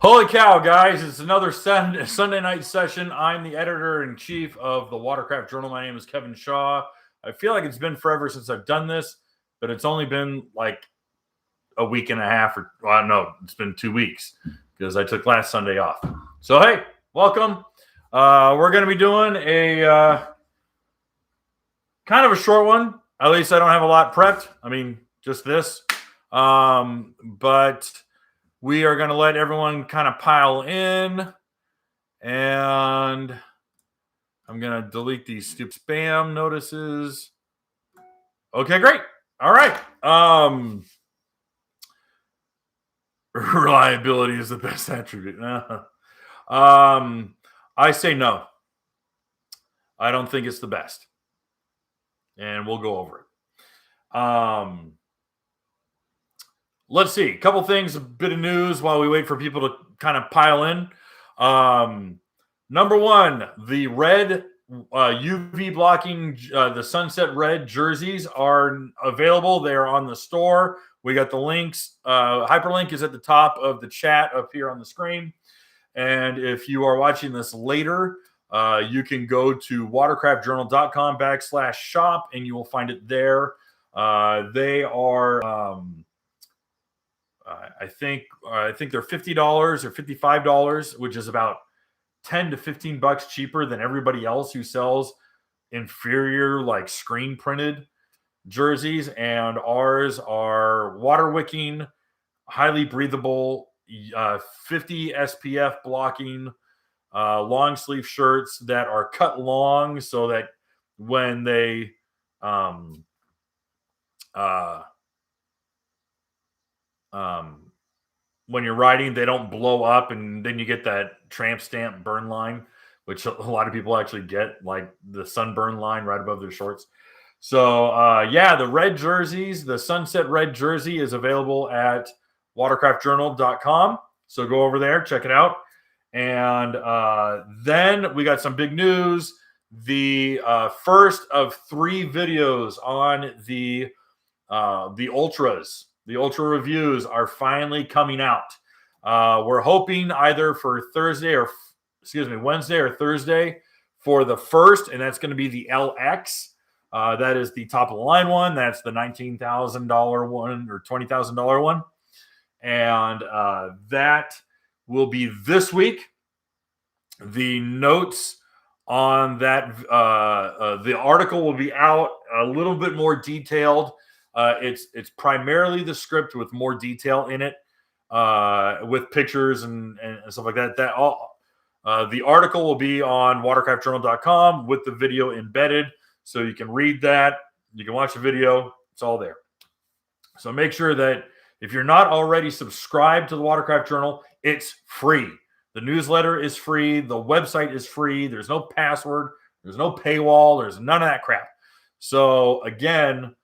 Holy cow, guys. It's another Sunday night session. I'm the editor-in-chief of the Watercraft Journal. My name is Kevin Shaw. I feel like it's been forever since I've done this, but it's only been like a week and a half, or well, I don't know. It's been 2 weeks because I took last Sunday off. So, hey, welcome. We're going to be doing a kind of a short one. At least I don't have a lot prepped. I mean, just this. But we are going to let everyone kind of pile in, and I'm going to delete these stupid spam notices. Okay, great. All right. Reliability is the best attribute. I say no. I don't think it's the best. And we'll go over it. Let's see. A couple things, a bit of news while we wait for people to kind of pile in. Number one, the red UV blocking, the sunset red jerseys are available. They're on the store. We got the links. Hyperlink is at the top of the chat up here on the screen. And if you are watching this later, you can go to watercraftjournal.com/shop and you will find it there. They are... I think they're $50 or $55, which is about $10 to $15 cheaper than everybody else who sells inferior, like screen printed jerseys. And ours are water wicking, highly breathable, 50 SPF blocking, long sleeve shirts that are cut long so that when they when you're riding, they don't blow up, and then you get that tramp stamp burn line, which a lot of people actually get, like the sunburn line right above their shorts. So yeah, the red jerseys, the sunset red jersey is available at watercraftjournal.com. So go over there, check it out. And then we got some big news. The first of 3 videos on the ultras. The ultra reviews are finally coming out. We're hoping either for Wednesday or Thursday for the first, and that's going to be the LX. That is the top of the line one. That's the $19,000 one or $20,000 one. And that will be this week. The notes on that, the article will be out a little bit more detailed. It's primarily the script with more detail in it, with pictures and stuff like that. The article will be on watercraftjournal.com with the video embedded, so you can read that. You can watch the video. It's all there. So make sure that if you're not already subscribed to the Watercraft Journal, it's free. The newsletter is free. The website is free. There's no password. There's no paywall. There's none of that crap. So again,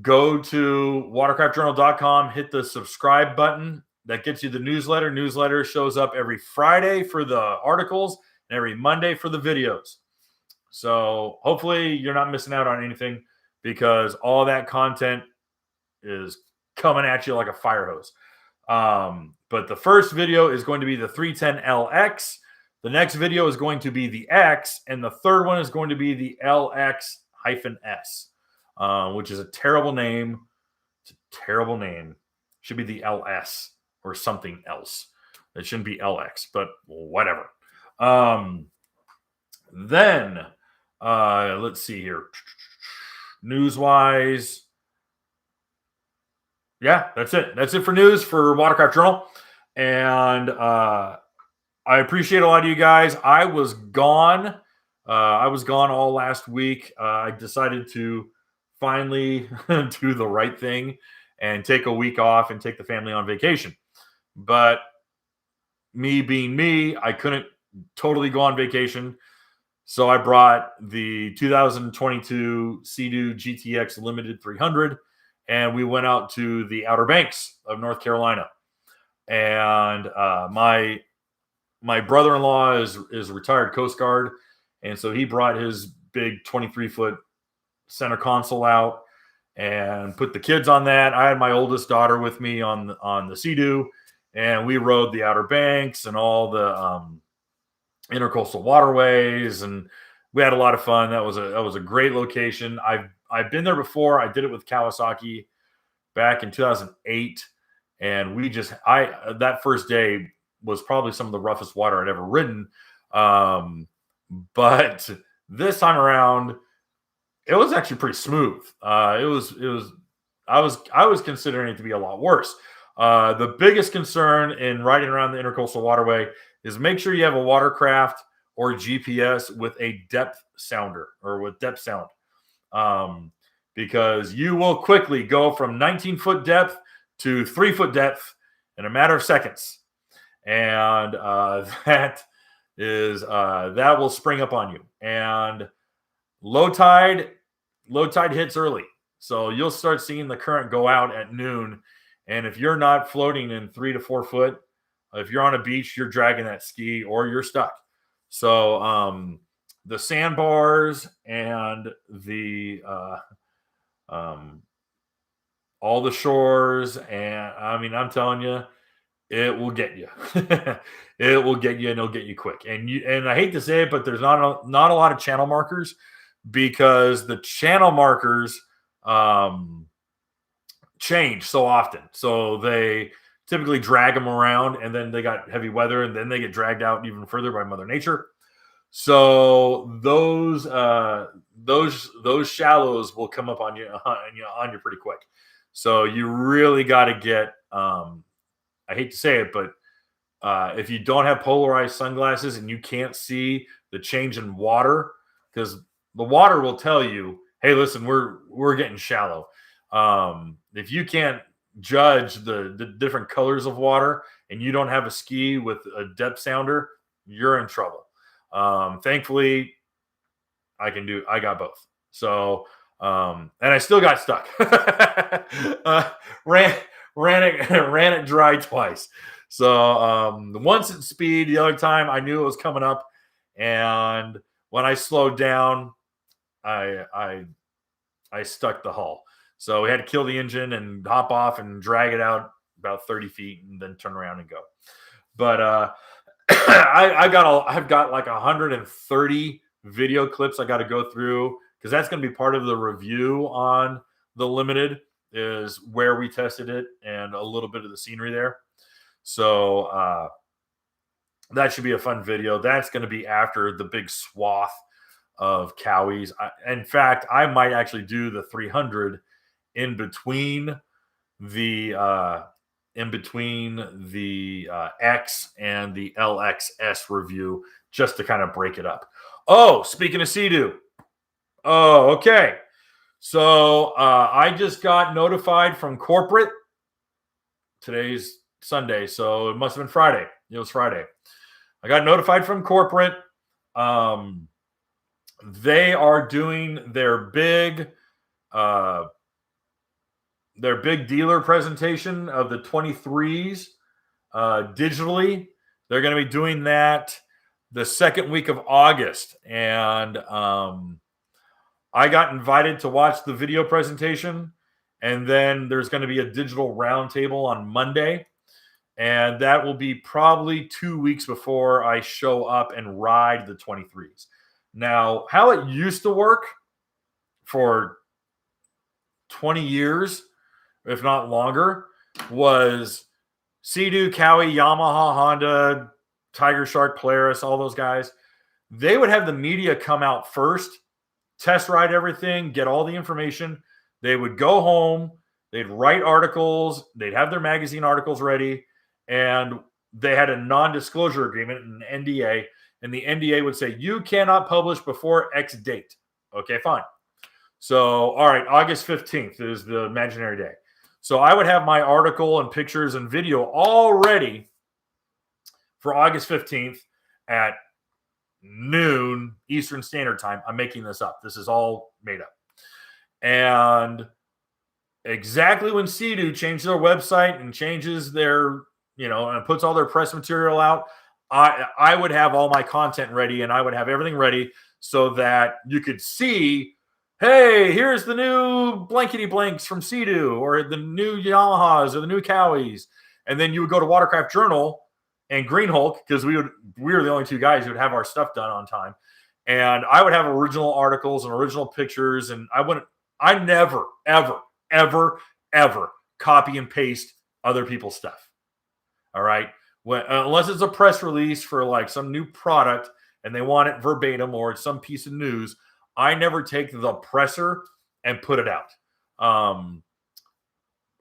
go to watercraftjournal.com, hit the subscribe button. That gets you the newsletter. Newsletter shows up every Friday for the articles and every Monday for the videos. So hopefully you're not missing out on anything, because all that content is coming at you like a fire hose. But the first video is going to be the 310LX. The next video is going to be the X. And the third one is going to be the LX-S. Which is a terrible name. It's a terrible name. Should be the LS or something else. It shouldn't be LX, but whatever. Then let's see here. News-wise, yeah, that's it. That's it for news for Watercraft Journal. And I appreciate a lot of you guys. I was gone. All last week. I decided to finally do the right thing and take a week off and take the family on vacation. But me being me, I couldn't totally go on vacation. So I brought the 2022 Sea-Doo GTX Limited 300, and we went out to the Outer Banks of North Carolina. And my brother-in-law is a retired Coast Guard, and so he brought his big 23-foot center console out and put the kids on that. I had my oldest daughter with me on the Sea-Doo, and we rode the Outer Banks and all the intercoastal waterways, and we had a lot of fun. That was a great location. I've been there before. I did it with Kawasaki back in 2008, and that first day was probably some of the roughest water I'd ever ridden. But this time around, it was actually pretty smooth. I was considering it to be a lot worse. The biggest concern in riding around the intercoastal waterway is make sure you have a watercraft or GPS with a depth sounder or with depth sound. Because you will quickly go from 19-foot depth to 3-foot depth in a matter of seconds. And that will spring up on you. And low tide hits early. So you'll start seeing the current go out at noon. And if you're not floating in 3 to 4 foot, if you're on a beach, you're dragging that ski or you're stuck. So the sandbars and the all the shores, and I mean, I'm telling you, it will get you. It will get you, and it'll get you quick. And I hate to say it, but there's not a lot of channel markers, because the channel markers change so often. So they typically drag them around, and then they got heavy weather, and then they get dragged out even further by Mother Nature. So those shallows will come up on you pretty quick. So you really got to get. I hate to say it, but if you don't have polarized sunglasses and you can't see the change in water, because the water will tell you, hey, listen, we're getting shallow. If you can't judge the different colors of water and you don't have a ski with a depth sounder, you're in trouble. Thankfully, I got both. So, and I still got stuck. Ran it dry twice. So, once at speed, the other time I knew it was coming up, and when I slowed down, I stuck the hull. So we had to kill the engine and hop off and drag it out about 30 feet and then turn around and go. But I've got like 130 video clips I got to go through, because that's going to be part of the review on the Limited, is where we tested it and a little bit of the scenery there. So that should be a fun video. That's going to be after the big swath of Cowies. In fact, I might actually do the 300 in between the X and the LXS review, just to kind of break it up. Oh, speaking of Sea-Doo. Oh, okay. So I just got notified from corporate. Today's Sunday, so it must have been Friday. It was Friday. I got notified from corporate. They are doing their big dealer presentation of the 23s digitally. They're going to be doing that the second week of August. And I got invited to watch the video presentation. And then there's going to be a digital roundtable on Monday. And that will be probably 2 weeks before I show up and ride the 23s. Now, how it used to work for 20 years, if not longer, was Sea-Doo, Cowie, Yamaha, Honda, Tiger Shark, Polaris, all those guys. They would have the media come out first, test ride everything, get all the information. They would go home, they'd write articles, they'd have their magazine articles ready, and they had a non-disclosure agreement, an NDA, and the NDA would say, you cannot publish before X date. Okay, fine. So, all right, August 15th is the imaginary day. So I would have my article and pictures and video all ready for August 15th at noon Eastern Standard Time. I'm making this up. This is all made up. And exactly when Sea-Doo changes their website and changes their, and puts all their press material out, I would have all my content ready, and I would have everything ready so that you could see, hey, here's the new blankety blanks from Sea-Doo, or the new Yamahas, or the new Cowies. And then you would go to Watercraft Journal and Green Hulk, because we were the only two guys who would have our stuff done on time. And I would have original articles and original pictures. And I never, ever, ever, ever copy and paste other people's stuff. All right. Unless it's a press release for like some new product and they want it verbatim or it's some piece of news, I never take the presser and put it out.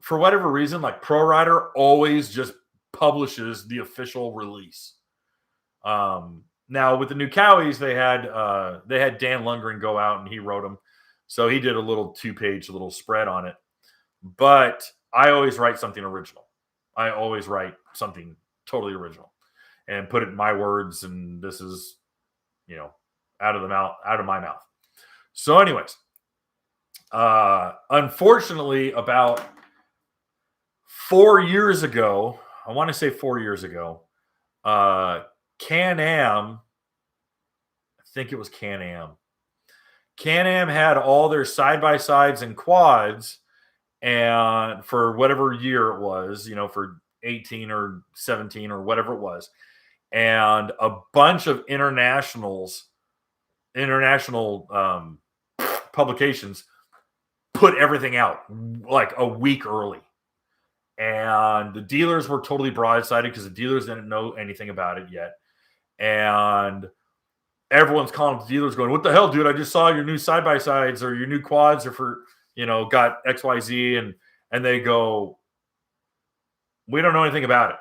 For whatever reason, like Pro Rider always just publishes the official release. Now with the new Cowies, they had Dan Lundgren go out and he wrote them. So he did a little 2-page little spread on it. But I always write something original. I always write something totally original and put it in my words. And this is, out of my mouth. So anyways, unfortunately, about 4 years ago, I want to say 4 years ago, Can-Am, I think it was Can-Am. Can-Am had all their side-by-sides and quads, and for whatever year it was, for 18 or 17 or whatever it was, and a bunch of international publications put everything out like a week early. And the dealers were totally broadsided because the dealers didn't know anything about it yet. And everyone's calling the dealers going, what the hell, dude? I just saw your new side-by-sides or your new quads or for, got XYZ. And they go, we don't know anything about it.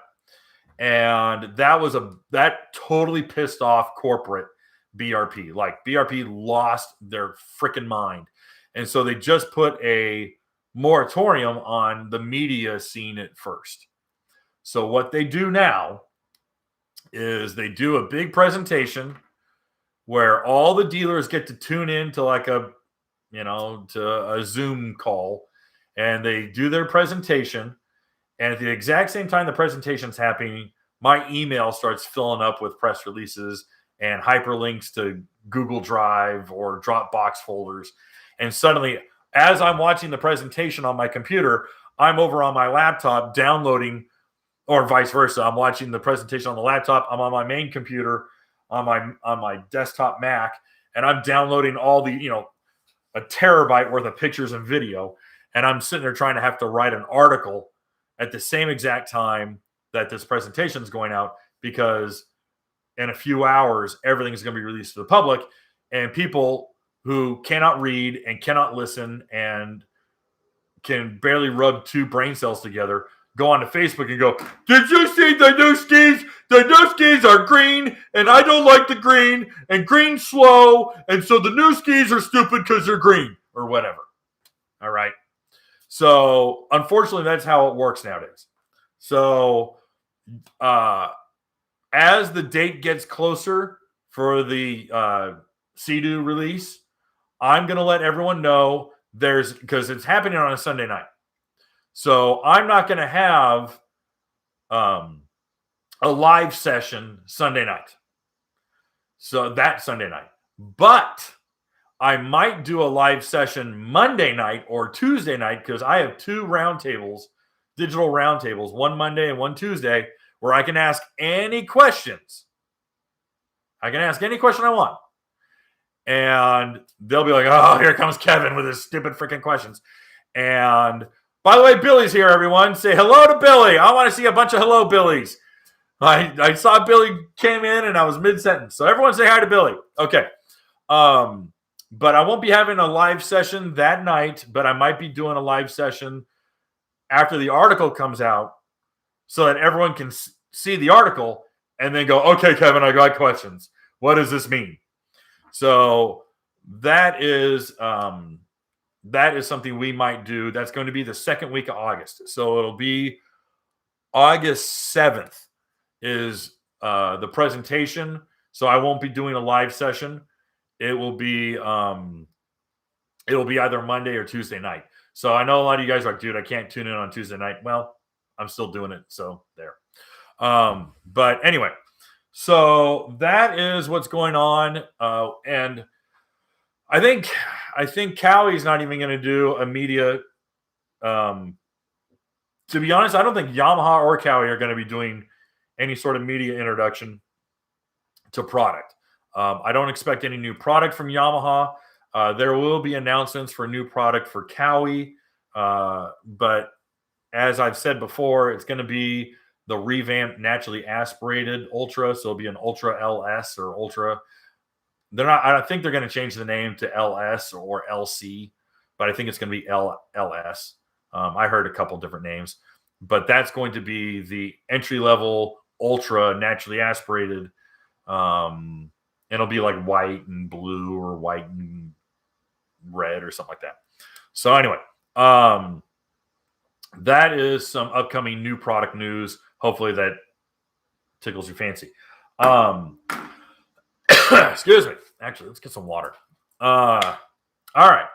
And that totally pissed off corporate BRP. Like BRP lost their freaking mind. And so they just put a moratorium on the media seeing it first. So what they do now is they do a big presentation where all the dealers get to tune in to like to a Zoom call, and they do their presentation. And at the exact same time the presentation's happening, my email starts filling up with press releases and hyperlinks to Google Drive or Dropbox folders. And suddenly, as I'm watching the presentation on my computer, I'm over on my laptop downloading, or vice versa. I'm watching the presentation on the laptop. I'm on my main computer on my desktop Mac, and I'm downloading all the, a terabyte worth of pictures and video. And I'm sitting there trying to have to write an article at the same exact time that this presentation is going out, because in a few hours, everything is going to be released to the public, and people who cannot read and cannot listen and can barely rub two brain cells together go onto Facebook and go, did you see the new skis? The new skis are green, and I don't like the green, and green's slow, and so the new skis are stupid because they're green, or whatever. All right. So, unfortunately, that's how it works nowadays. So, as the date gets closer for the Sea-Doo release, I'm going to let everyone know because it's happening on a Sunday night. So I'm not going to have a live session Sunday night. So that Sunday night. But I might do a live session Monday night or Tuesday night, because I have 2 roundtables, digital roundtables, one Monday and one Tuesday, where I can ask any questions. I can ask any question I want. And they'll be like, oh, here comes Kevin with his stupid freaking questions. And by the way, Billy's here, everyone. Say hello to Billy. I want to see a bunch of hello Billys. I saw Billy came in and I was mid-sentence. So everyone say hi to Billy. Okay. But I won't be having a live session that night, but I might be doing a live session after the article comes out so that everyone can see the article and then go, okay, Kevin, I got questions. What does this mean? So that is something we might do. That's going to be the second week of August. So it'll be August 7th is the presentation. So I won't be doing a live session. It will be either Monday or Tuesday night. So I know a lot of you guys are like, dude, I can't tune in on Tuesday night. Well, I'm still doing it. So there. But anyway. So that is what's going on, and I think Cowie's not even going to do a media to be honest, I don't think Yamaha or Cowie are going to be doing any sort of media introduction to product. I don't expect any new product from Yamaha. There will be announcements for new product for Cowie, but as I've said before, it's going to be the revamped naturally aspirated Ultra. So it'll be an Ultra LS or Ultra. They're not. I think they're going to change the name to LS or LC, but I think it's going to be LS. I heard a couple different names, but that's going to be the entry level Ultra naturally aspirated. It'll be like white and blue or white and red or something like that. So anyway, that is some upcoming new product news. Hopefully that tickles your fancy. Excuse me. Actually, let's get some water. All right.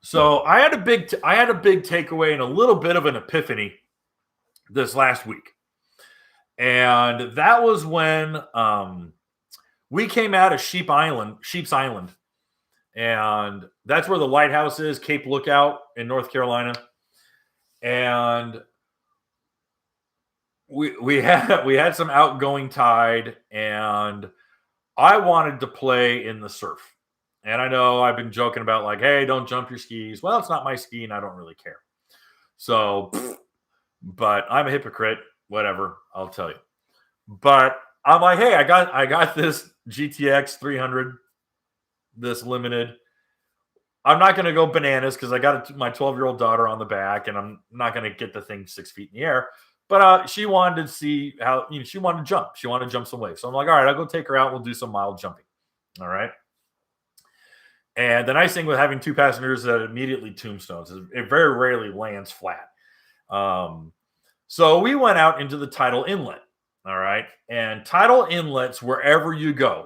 So I had a big takeaway and a little bit of an epiphany this last week. And that was when we came out of Sheep's Island. And that's where the lighthouse is, Cape Lookout in North Carolina. And we had some outgoing tide, and I wanted to play in the surf. And I know I've been joking about like, hey, don't jump your skis. Well, it's not my ski, and I don't really care. So, but I'm a hypocrite. Whatever, I'll tell you. But I'm like, hey, I got this GTX 300, this limited. I'm not going to go bananas because I got my 12-year-old daughter on the back, and I'm not going to get the thing 6 feet in the air. But she wanted to see how, she wanted to jump. She wanted to jump some waves. So I'm like, all right, I'll go take her out. We'll do some mild jumping. All right. And the nice thing with having two passengers that immediately tombstones is it very rarely lands flat. So we went out into the tidal inlet. All right. And tidal inlets, wherever you go,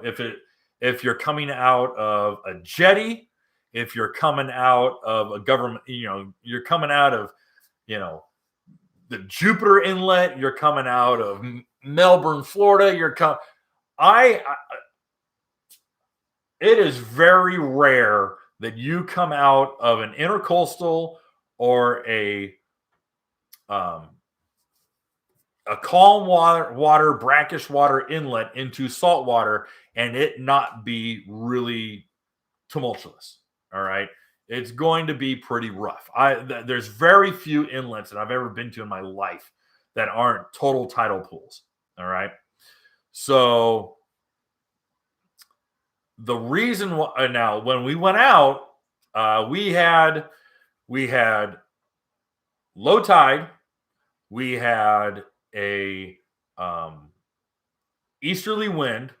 if you're coming out of a jetty, if you're coming out of a government, you're coming out of, the Jupiter Inlet, you're coming out of Melbourne, Florida, it is very rare that you come out of an intercoastal or a calm water, brackish water inlet into salt water and it not be really tumultuous. All right. It's going to be pretty rough. There's very few inlets that I've ever been to in my life that aren't total tidal pools. All right. So the reason why now when we went out, we had low tide, we had a easterly wind,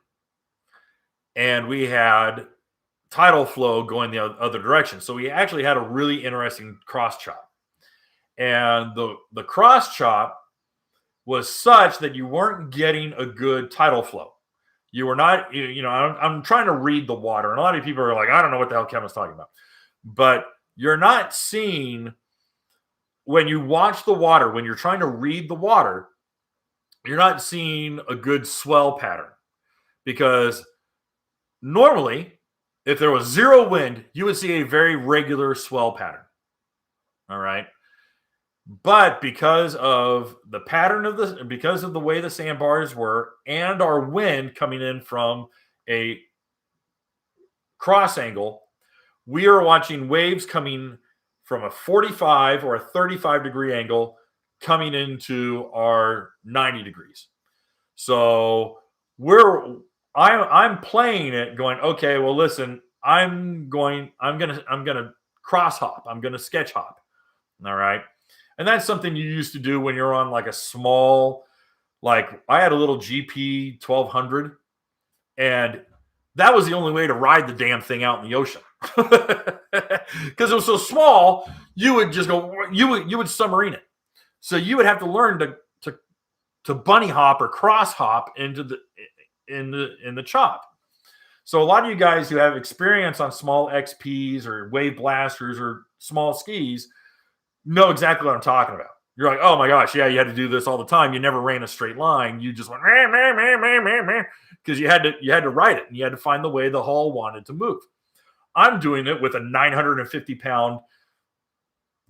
and we had tidal flow going the other direction. So we actually had a really interesting cross chop. And the cross chop was such that you weren't getting a good tidal flow. You were not, I'm trying to read the water. And a lot of people are like, I don't know what the hell Kevin's talking about. But you're not seeing, when you watch the water, when you're trying to read the water, you're not seeing a good swell pattern. Because normally, if there was zero wind, you would see a very regular swell pattern. All right. But because of the pattern because of the way the sandbars were and our wind coming in from a cross angle, we are watching waves coming from a 45 or a 35 degree angle coming into our 90 degrees. So I'm playing it going, okay, well, listen, I'm gonna cross hop. I'm gonna sketch hop. All right. And that's something you used to do when you're on like a small, like I had a little GP 1200, and that was the only way to ride the damn thing out in the ocean. Because it was so small, you would just go, you would submarine it. So you would have to learn to bunny hop or cross hop into in the chop. So a lot of you guys who have experience on small XPs or wave blasters or small skis know exactly what I'm talking about. You're like, oh my gosh, yeah, you had to do this all the time. You never ran a straight line. You just went because you had to ride it and you had to find the way the hull wanted to move. I'm doing it with a 950-pound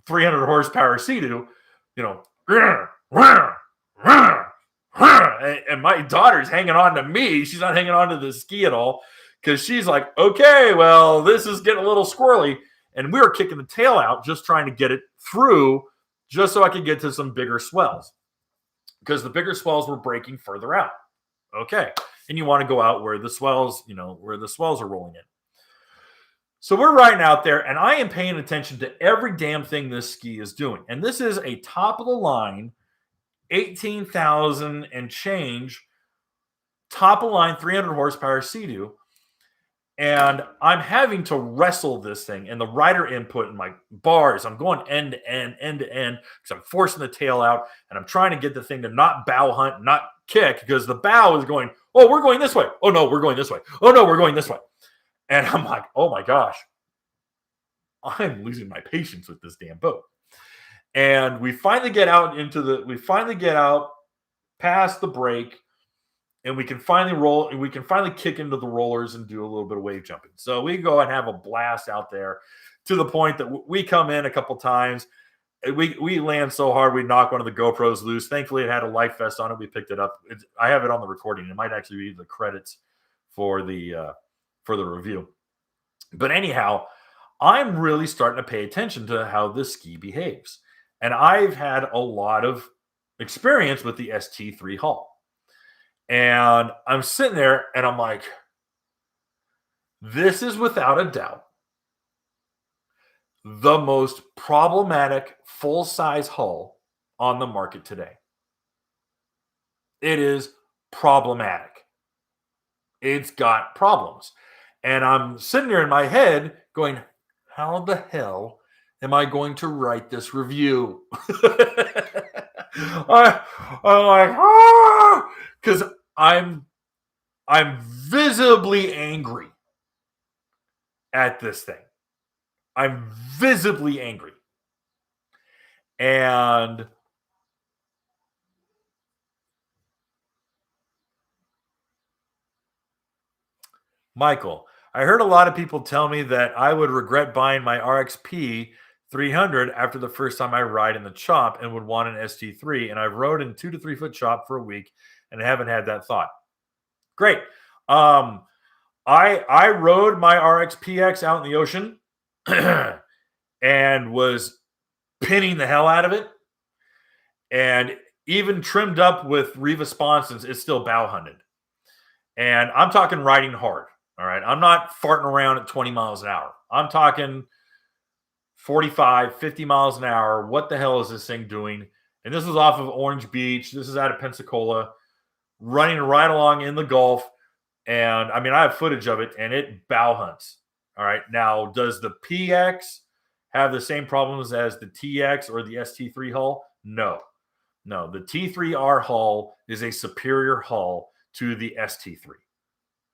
300 horsepower Sea-Doo, you know, and my daughter's hanging on to me. She's not hanging on to the ski at all because she's like, okay, well, this is getting a little squirrely. And we were kicking the tail out, just trying to get it through just so I could get to some bigger swells because the bigger swells were breaking further out. Okay. And you want to go out where the swells, where the swells are rolling in. So we're riding out there, and I am paying attention to every damn thing this ski is doing. And this is a top of the line, 18,000 and change, top of line, 300 horsepower Sea-Doo. And I'm having to wrestle this thing and the rider input and my bars. I'm going end to end because I'm forcing the tail out and I'm trying to get the thing to not bow hunt, not kick because the bow is going, oh, we're going this way. Oh, no, we're going this way. Oh, no, we're going this way. And I'm like, oh my gosh, I'm losing my patience with this damn boat. And we finally get out past the break. And we can finally roll, and we can finally kick into the rollers and do a little bit of wave jumping. So we go and have a blast out there to the point that we come in a couple times. We land so hard, we knock one of the GoPros loose. Thankfully, it had a life vest on it. We picked it up. I have it on the recording. It might actually be the credits for the review. But anyhow, I'm really starting to pay attention to how this ski behaves. And I've had a lot of experience with the ST3 hull. And I'm sitting there and I'm like, this is without a doubt the most problematic full-size hull on the market today. It is problematic. It's got problems. And I'm sitting there in my head going, how the hell am I going to write this review? I'm like, because I'm visibly angry at this thing. I'm visibly angry. And Michael, I heard a lot of people tell me that I would regret buying my RXP 300 after the first time I ride in the chop and would want an ST3. And I've rode in 2 to 3 foot chop for a week and haven't had that thought. Great. I rode my RXPX out in the ocean and was pinning the hell out of it. And even trimmed up with Riva sponsons, it's still bow hunted. And I'm talking riding hard. All right. I'm not farting around at 20 miles an hour. I'm talking 45, 50 miles an hour. What the hell is this thing doing? And this is off of Orange Beach. This is out of Pensacola, running right along in the Gulf. And I mean, I have footage of it and it bow hunts. All right. Now, does the PX have the same problems as the TX or the ST3 hull? No. The T3R hull is a superior hull to the ST3.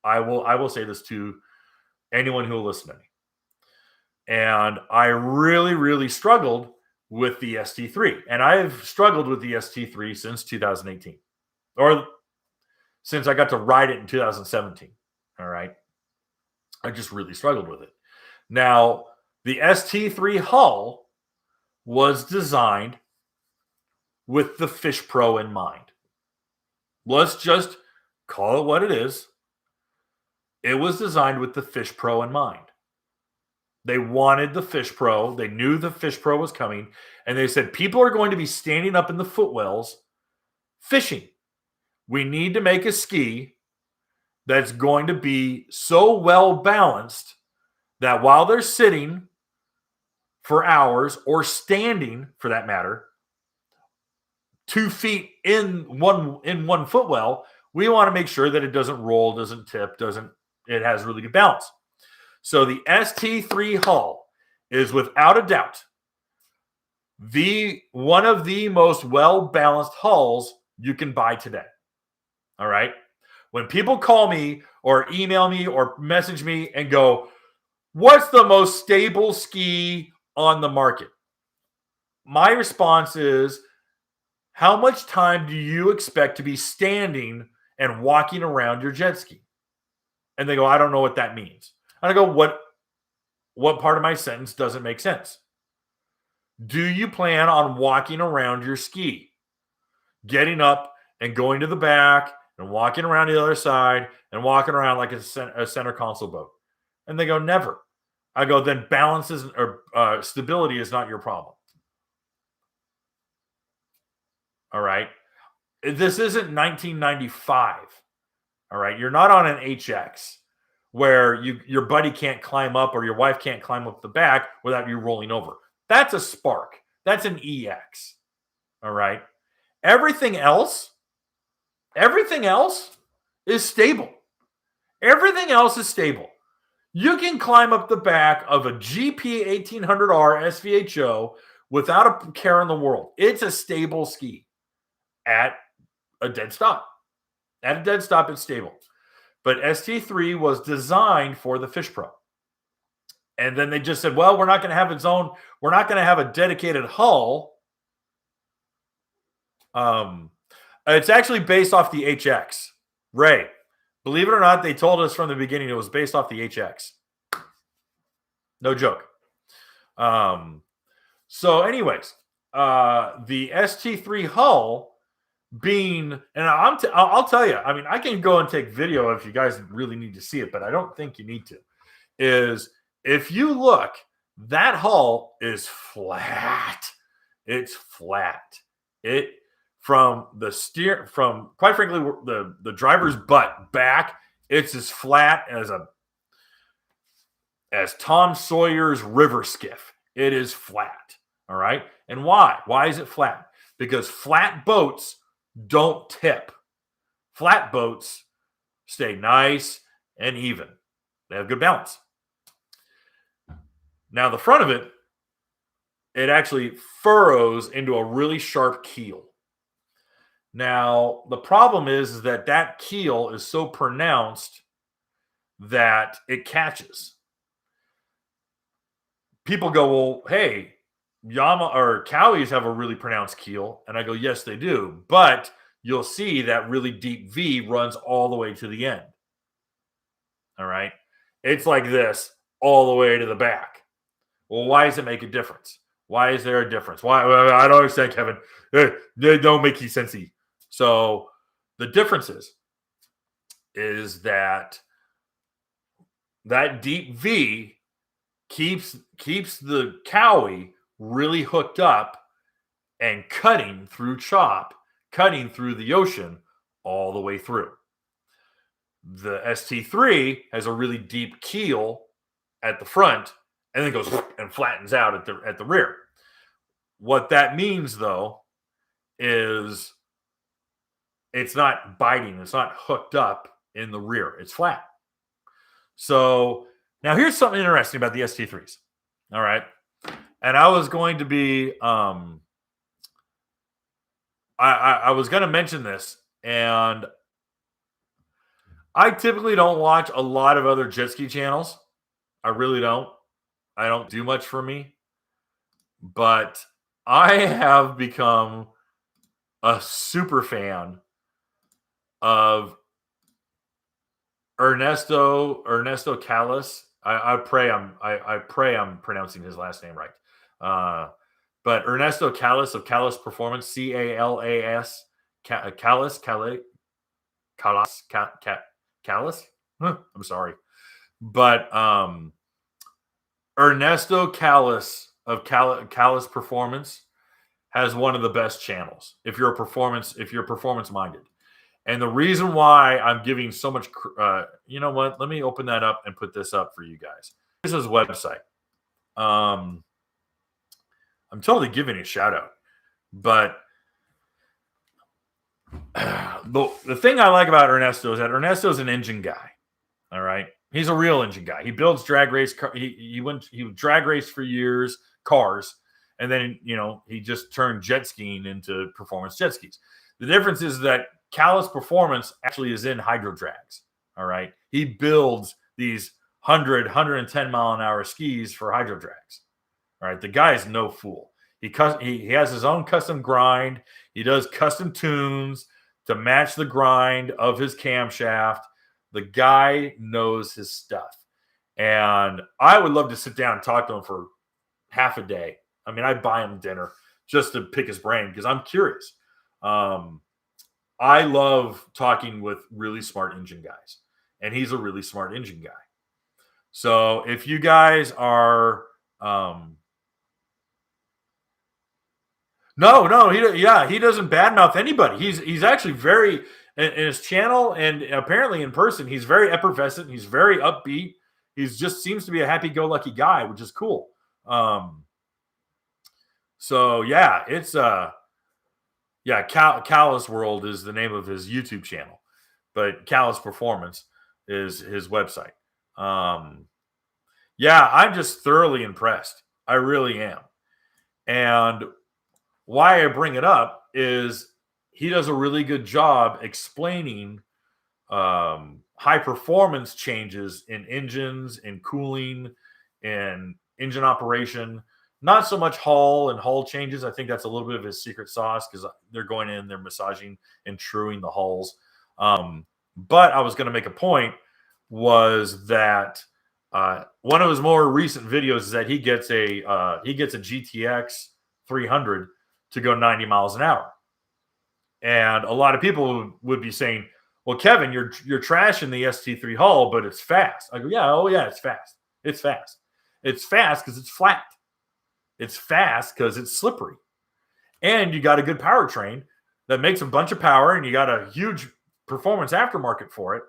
I will say this to anyone who will listen to me. And I really, really struggled with the ST3. And I've struggled with the ST3 since 2018. Or since I got to ride it in 2017. All right. I just really struggled with it. Now, the ST3 hull was designed with the Fish Pro in mind. Let's just call it what it is. It was designed with the Fish Pro in mind. They wanted the Fish Pro. They knew the Fish Pro was coming. And they said, people are going to be standing up in the footwells fishing. We need to make a ski that's going to be so well balanced that while they're sitting for hours or standing, for that matter, 2 feet in one footwell, we want to make sure that it doesn't roll, doesn't tip, it has really good balance. So the ST3 hull is without a doubt one of the most well-balanced hulls you can buy today. All right. When people call me or email me or message me and go, what's the most stable ski on the market? My response is, how much time do you expect to be standing and walking around your jet ski? And they go, I don't know what that means. And I go, what part of my sentence doesn't make sense? Do you plan on walking around your ski? Getting up and going to the back and walking around the other side and walking around like a center console boat? And they go, never. I go, then balance or stability is not your problem. All right. This isn't 1995. All right. You're not on an HX where your buddy can't climb up or your wife can't climb up the back without you rolling over. That's a Spark. That's an EX. All right. Everything else is stable. Everything else is stable. You can climb up the back of a GP 1800R SVHO without a care in the world. It's a stable ski at a dead stop. At a dead stop, it's stable. But ST3 was designed for the Fish Pro. And then they just said, well, we're not going to have its own, we're not going to have a dedicated hull. It's actually based off the HX. Ray, believe it or not, they told us from the beginning it was based off the HX. No joke. So anyways, the ST3 hull being, and I'll tell you, I mean, I can go and take video if you guys really need to see it, but I don't think you need to, is if you look, that hull is flat. It's flat. It from quite frankly, the driver's butt back, it's as flat as Tom Sawyer's river skiff. It is flat. All right. And why? Why is it flat? Because flat boats don't tip. Flat boats stay nice and even. They have good balance. Now, the front of it actually furrows into a really sharp keel. Now, the problem is that keel is so pronounced that it catches. People go, well, hey, Cowies have a really pronounced keel. And I go, yes, they do. But you'll see that really deep V runs all the way to the end. All right. It's like this all the way to the back. Well, why does it make a difference? Why is there a difference? Why? I don't understand, Kevin. They don't make any sense. So the difference is that deep V keeps the Cowie really hooked up and cutting through chop, cutting through the ocean all the way through. The ST3 has a really deep keel at the front and then goes and flattens out at the rear. What that means, though, is it's not biting. It's not hooked up in the rear. It's flat. So now here's something interesting about the ST3s. All right. And I was going to be, I was going to mention this, and I typically don't watch a lot of other jet ski channels. I really don't. I don't do much for me. But I have become a super fan of Ernesto Callis. I pray I'm pronouncing his last name right. But Ernesto Callis of Callis Performance, CALAS, Callis. I'm sorry, but Ernesto Callis of Callis Performance has one of the best channels if you're performance minded. And the reason why I'm giving so much, you know what? Let me open that up and put this up for you guys. This is his website. I'm totally giving a shout out, but the thing I like about Ernesto is that Ernesto's an engine guy. All right, he's a real engine guy. He builds drag race. He drag race for years, cars, and then he just turned jet skiing into performance jet skis. The difference is that Callis Performance actually is in hydro drags. All right. He builds these 110 mile an hour skis for hydro drags. All right. The guy is no fool. He has his own custom grind. He does custom tunes to match the grind of his camshaft. The guy knows his stuff. And I would love to sit down and talk to him for half a day I mean, I buy him dinner just to pick his brain because I'm curious. I love talking with really smart engine guys, and he's a really smart engine guy. So if you guys are, no, he doesn't badmouth anybody. He's actually very in his channel and apparently in person. He's very effervescent. He's very upbeat. He's just seems to be a happy-go-lucky guy, which is cool. So yeah, it's Callus World is the name of his YouTube channel, but Callus Performance is his website. Yeah, I'm just thoroughly impressed. I really am. And why I bring it up is he does a really good job explaining high performance changes in engines, in cooling, in engine operation. Not so much hull changes. I think that's a little bit of his secret sauce because they're going in, they're massaging and truing the hulls. But I was going to make a point was that one of his more recent videos is that he gets a GTX 300 to go 90 miles an hour. And a lot of people would be saying, well, Kevin, you're trashing the ST3 hull, but it's fast. I go, yeah, it's fast. It's fast. It's fast because it's flat. It's fast because it's slippery. And you got a good powertrain that makes a bunch of power, and you got a huge performance aftermarket for it.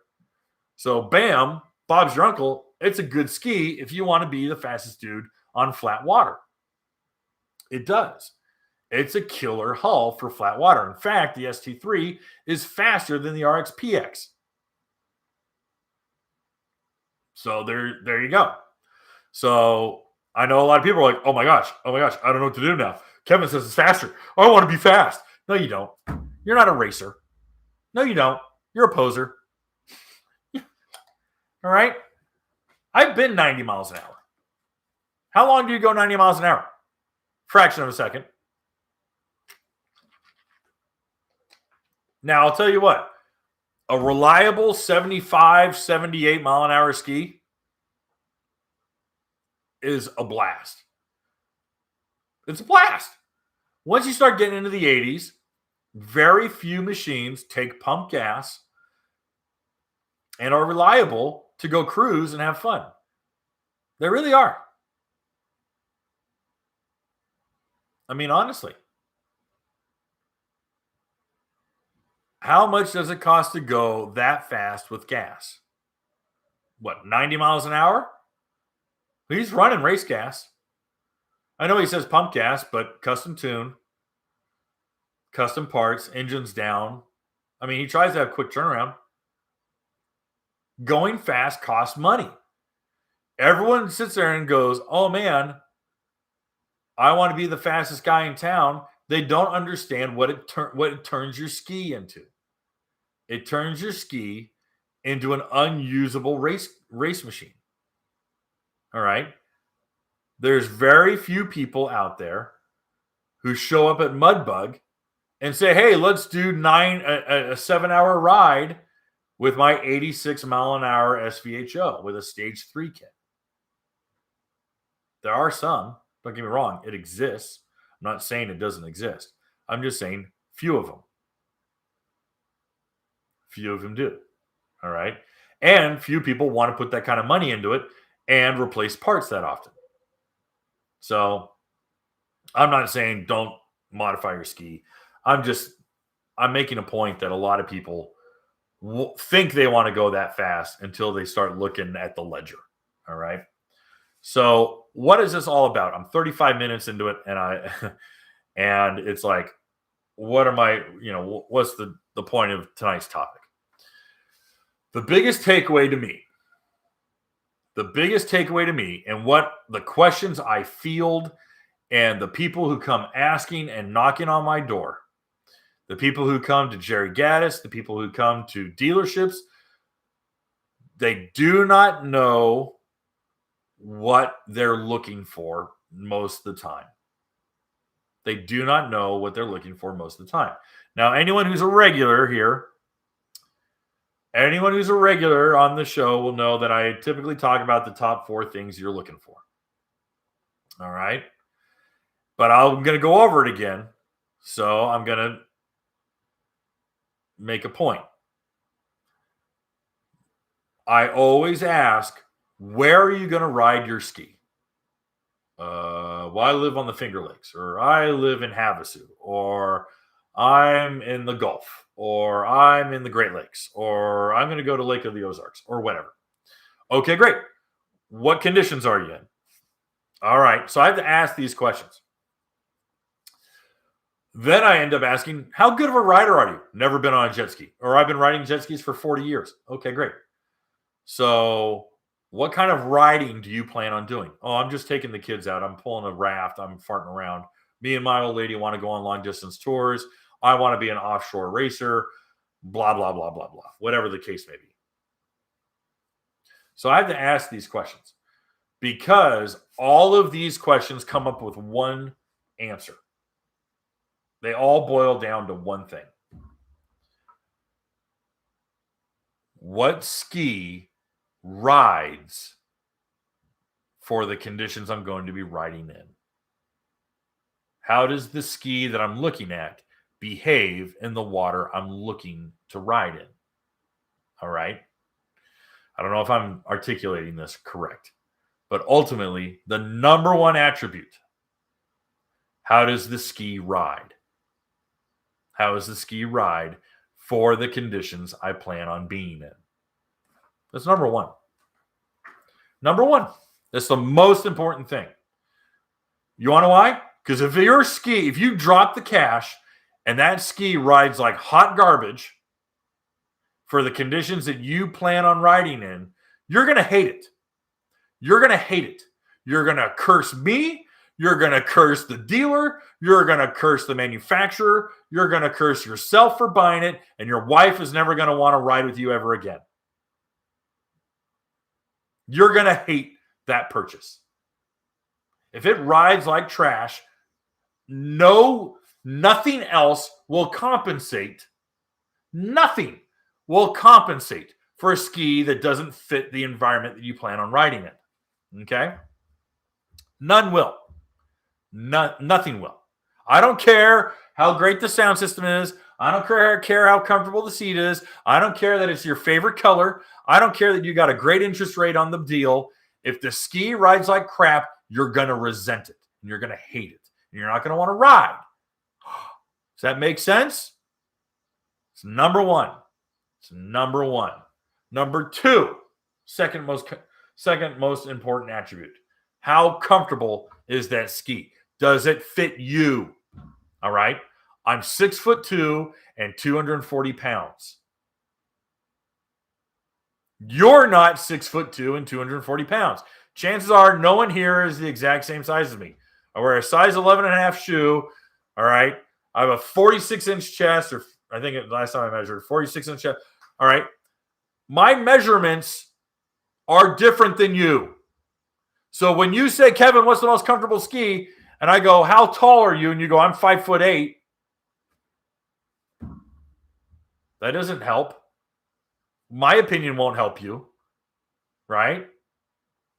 So, bam, Bob's your uncle. It's a good ski if you want to be the fastest dude on flat water. It does. It's a killer hull for flat water. In fact, the ST3 is faster than the RX-PX. So there you go. So I know a lot of people are like, oh my gosh, I don't know what to do now. Kevin says it's faster. I want to be fast. No, you don't. You're not a racer. No, you don't. You're a poser. All right? I've been 90 miles an hour. How long do you go 90 miles an hour? Fraction of a second. Now, I'll tell you what. A reliable 75, 78 mile an hour ski is a blast. It's a blast. Once you start getting into the 80s, very few machines take pump gas and are reliable to go cruise and have fun. They really are. I mean, honestly. How much does it cost to go that fast with gas? What, 90 miles an hour? He's running race gas. I know he says pump gas, but custom tune, custom parts, engines down. I mean, he tries to have quick turnaround. Going fast costs money. Everyone sits there and goes, oh man, I want to be the fastest guy in town. They don't understand what it turns your ski into. It turns your ski into an unusable race machine. All right? There's very few people out there who show up at Mudbug and say, hey, let's do a 7-hour ride with my 86 mile an hour SVHO with a stage 3 kit. There are some, don't get me wrong, it exists. I'm not saying it doesn't exist. I'm just saying few of them. Few of them do. All right. And few people want to put that kind of money into it and replace parts that often. So I'm not saying don't modify your ski. I'm making a point that a lot of people think they want to go that fast until they start looking at the ledger. All right. So what is this all about? I'm 35 minutes into it, and it's like, what am I, what's the point of tonight's topic? The biggest takeaway to me, and what the questions I field and the people who come asking and knocking on my door, the people who come to Jerry Gaddis, the people who come to dealerships, they do not know what they're looking for most of the time. They do not know what they're looking for most of the time. Now, anyone who's a regular here, anyone who's a regular on the show will know that I typically talk about the top 4 things you're looking for. All right. But I'm going to go over it again. So I'm going to make a point. I always ask, where are you going to ride your ski? Well, I live on the Finger Lakes, or I live in Havasu, or I'm in the Gulf, or I'm in the Great Lakes, or I'm going to go to Lake of the Ozarks, or whatever. Okay, great. What conditions are you in? All right, so I have to ask these questions. Then I end up asking, how good of a rider are you? Never been on a jet ski, or I've been riding jet skis for 40 years. Okay, great. So what kind of riding do you plan on doing? Oh, I'm just taking the kids out. I'm pulling a raft. I'm farting around. Me and my old lady want to go on long distance tours. I want to be an offshore racer, blah, blah, blah, blah, blah, whatever the case may be. So I have to ask these questions because all of these questions come up with one answer. They all boil down to one thing. What ski rides for the conditions I'm going to be riding in? How does the ski that I'm looking at behave in the water I'm looking to ride in? All right. I don't know if I'm articulating this correct, but ultimately, the number one attribute, how does the ski ride? How does the ski ride for the conditions I plan on being in? That's number one. Number one. That's the most important thing. You want to know why? Because if you drop the cash and that ski rides like hot garbage for the conditions that you plan on riding in, you're going to hate it. You're going to hate it. You're going to curse me. You're going to curse the dealer. You're going to curse the manufacturer. You're going to curse yourself for buying it. And your wife is never going to want to ride with you ever again. You're going to hate that purchase. If it rides like trash, nothing else will compensate. Nothing will compensate for a ski that doesn't fit the environment that you plan on riding in. Okay? None will. Nothing will. I don't care how great the sound system is. I don't care how comfortable the seat is. I don't care that it's your favorite color. I don't care that you got a great interest rate on the deal. If the ski rides like crap, you're going to resent it. And you're going to hate it. And you're not going to want to ride. Does that make sense? It's number one. It's number one. Number two, second most important attribute. How comfortable is that ski? Does it fit you? All right. I'm 6'2" and 240 pounds. You're not 6'2" and 240 pounds. Chances are no one here is the exact same size as me. I wear a size 11.5 shoe. All right. I have a 46-inch chest, or I think last time I measured 46-inch chest. All right. My measurements are different than you. So when you say, Kevin, what's the most comfortable ski? And I go, how tall are you? And you go, I'm 5'8". That doesn't help. My opinion won't help you. Right?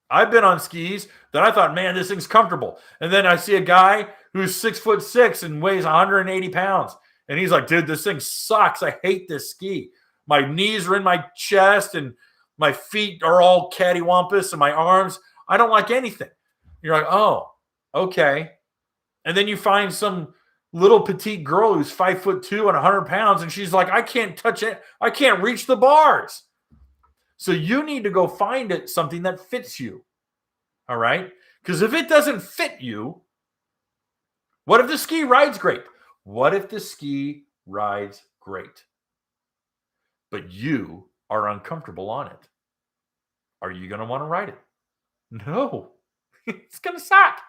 I've been on skis that I thought, man, this thing's comfortable. And then I see a guy who's 6'6" and weighs 180 pounds. And he's like, dude, this thing sucks. I hate this ski. My knees are in my chest and my feet are all cattywampus and my arms. I don't like anything. You're like, oh, okay. And then you find some little petite girl who's 5'2" and 100 pounds. And she's like, I can't touch it. I can't reach the bars. So you need to go find something that fits you. All right? Because if it doesn't fit you, what if the ski rides great? What if the ski rides great, but you are uncomfortable on it? Are you going to want to ride it? No. It's going to suck.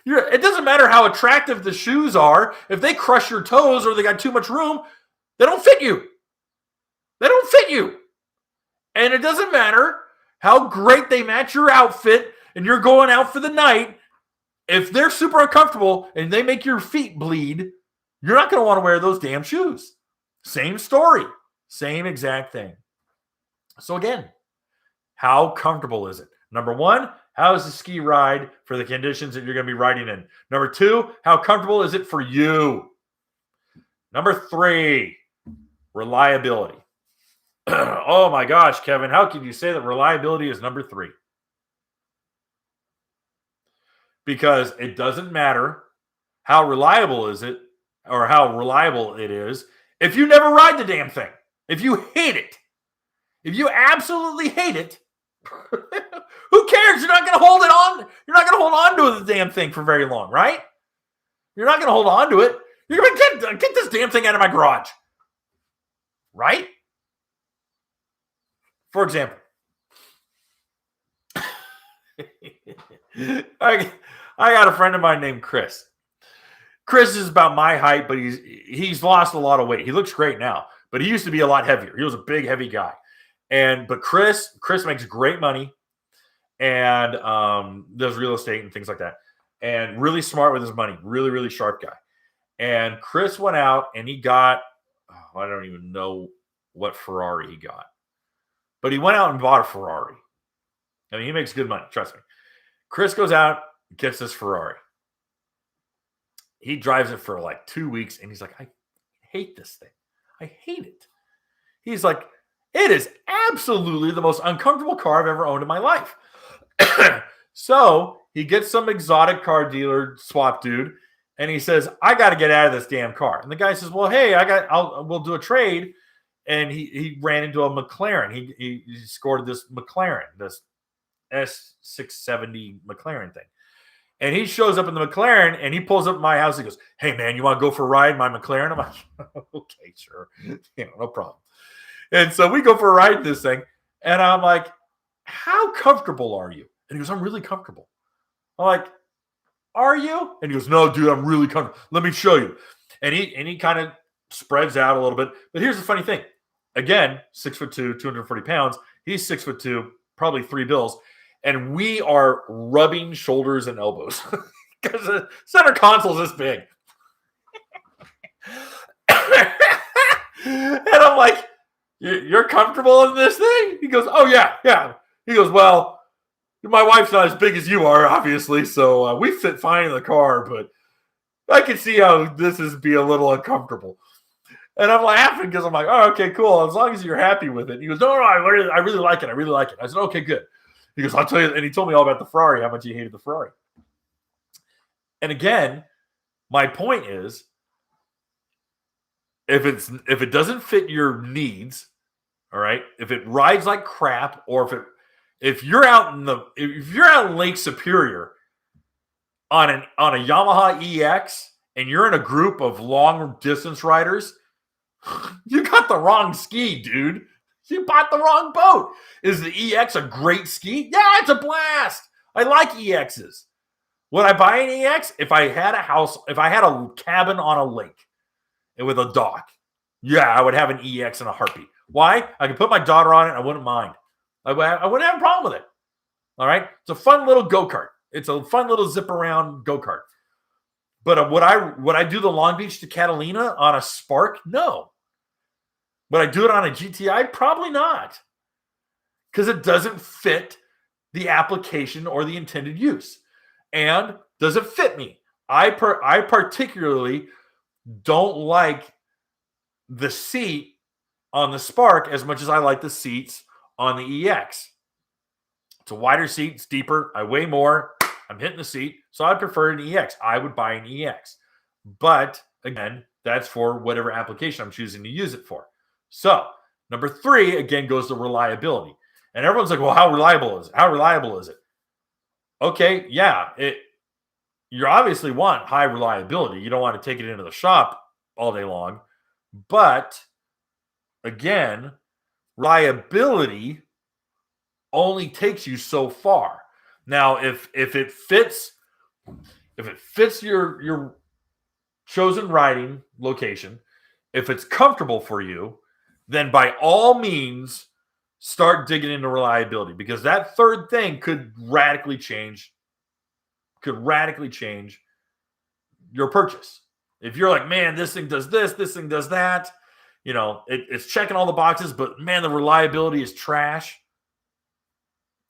It doesn't matter how attractive the shoes are. If they crush your toes or they got too much room, they don't fit you. They don't fit you. And it doesn't matter how great they match your outfit and you're going out for the night. If they're super uncomfortable and they make your feet bleed, you're not going to want to wear those damn shoes. Same story. Same exact thing. So again, how comfortable is it? Number one, How is the ski ride for the conditions that you're going to be riding in? Number 2, how comfortable is it for you? Number 3, reliability. Oh my gosh, Kevin, how can you say that reliability is number 3? Because it doesn't matter how reliable is it or how reliable it is if you never ride the damn thing. If you hate it. If you absolutely hate it, who cares? You're not going to hold it on. You're not going to hold on to the damn thing for very long, right? You're not going to hold on to it. You're going to get this damn thing out of my garage. Right? For example, I got a friend of mine named Chris. Chris is about my height, but he's lost a lot of weight. He looks great now, but he used to be a lot heavier. He was a big, heavy guy. But Chris makes great money and does real estate and things like that. And really smart with his money. Really, really sharp guy. And Chris went out and he got, I don't even know what Ferrari he got. But he went out and bought a Ferrari. I mean, he makes good money. Trust me. Chris goes out, gets this Ferrari. He drives it for like 2 weeks and he's like, I hate this thing. I hate it. He's like, it is absolutely the most uncomfortable car I've ever owned in my life. So he gets some exotic car dealer swap dude and he says, I got to get out of this damn car. And the guy says, well, hey, we'll do a trade. And he ran into a McLaren. He scored this McLaren, this S670 McLaren thing. And he shows up in the McLaren and he pulls up at my house. And he goes, hey, man, you want to go for a ride in my McLaren? I'm like, okay, sure. No problem. And so we go for a ride in this thing. And I'm like, how comfortable are you? And he goes, I'm really comfortable. I'm like, are you? And he goes, no, dude, I'm really comfortable. Let me show you. And he kind of spreads out a little bit. But here's the funny thing. Again, 6'2", 240 pounds. He's 6'2", probably 3 bills. And we are rubbing shoulders and elbows because the center console is this big. And I'm like, you're comfortable in this thing? He goes, oh, yeah. He goes, well, my wife's not as big as you are, obviously, so we fit fine in the car, but I can see how this is be a little uncomfortable. And I'm laughing because I'm like, oh, okay, cool. As long as you're happy with it. He goes, no, I really like it. I really like it. I said, okay, good. He goes, I'll tell you. And he told me all about the Ferrari, how much he hated the Ferrari. And again, my point is, if it doesn't fit your needs, all right, if it rides like crap, or if you're out in Lake Superior on a Yamaha EX and you're in a group of long distance riders, you got the wrong ski, dude. You bought the wrong boat. Is the EX a great ski? Yeah, it's a blast. I like EXs. Would I buy an EX if I had a house, if I had a cabin on a lake and with a dock? Yeah, I would have an EX in a heartbeat. Why? I could put my daughter on it. I wouldn't mind. I wouldn't have a problem with it. All right? It's a fun little go-kart. It's a fun little zip around go-kart. But would I do the Long Beach to Catalina on a Spark? No. Would I do it on a GTI? Probably not. Because it doesn't fit the application or the intended use. And does it fit me? I particularly don't like the seat on the Spark as much as I like the seats on the EX. It's a wider seat. It's deeper. I weigh more. I'm hitting the seat. So I prefer an EX. I would buy an EX. But again, that's for whatever application I'm choosing to use it for. So number 3, again, goes to reliability. And everyone's like, well, how reliable is it? How reliable is it? Okay, yeah. You obviously want high reliability. You don't want to take it into the shop all day long. But again, reliability only takes you so far. Now, if it fits your chosen riding location, if it's comfortable for you, then by all means start digging into reliability, because that third thing could radically change your purchase. If you're like, man, this thing does this thing does that, it's checking all the boxes, but man, the reliability is trash,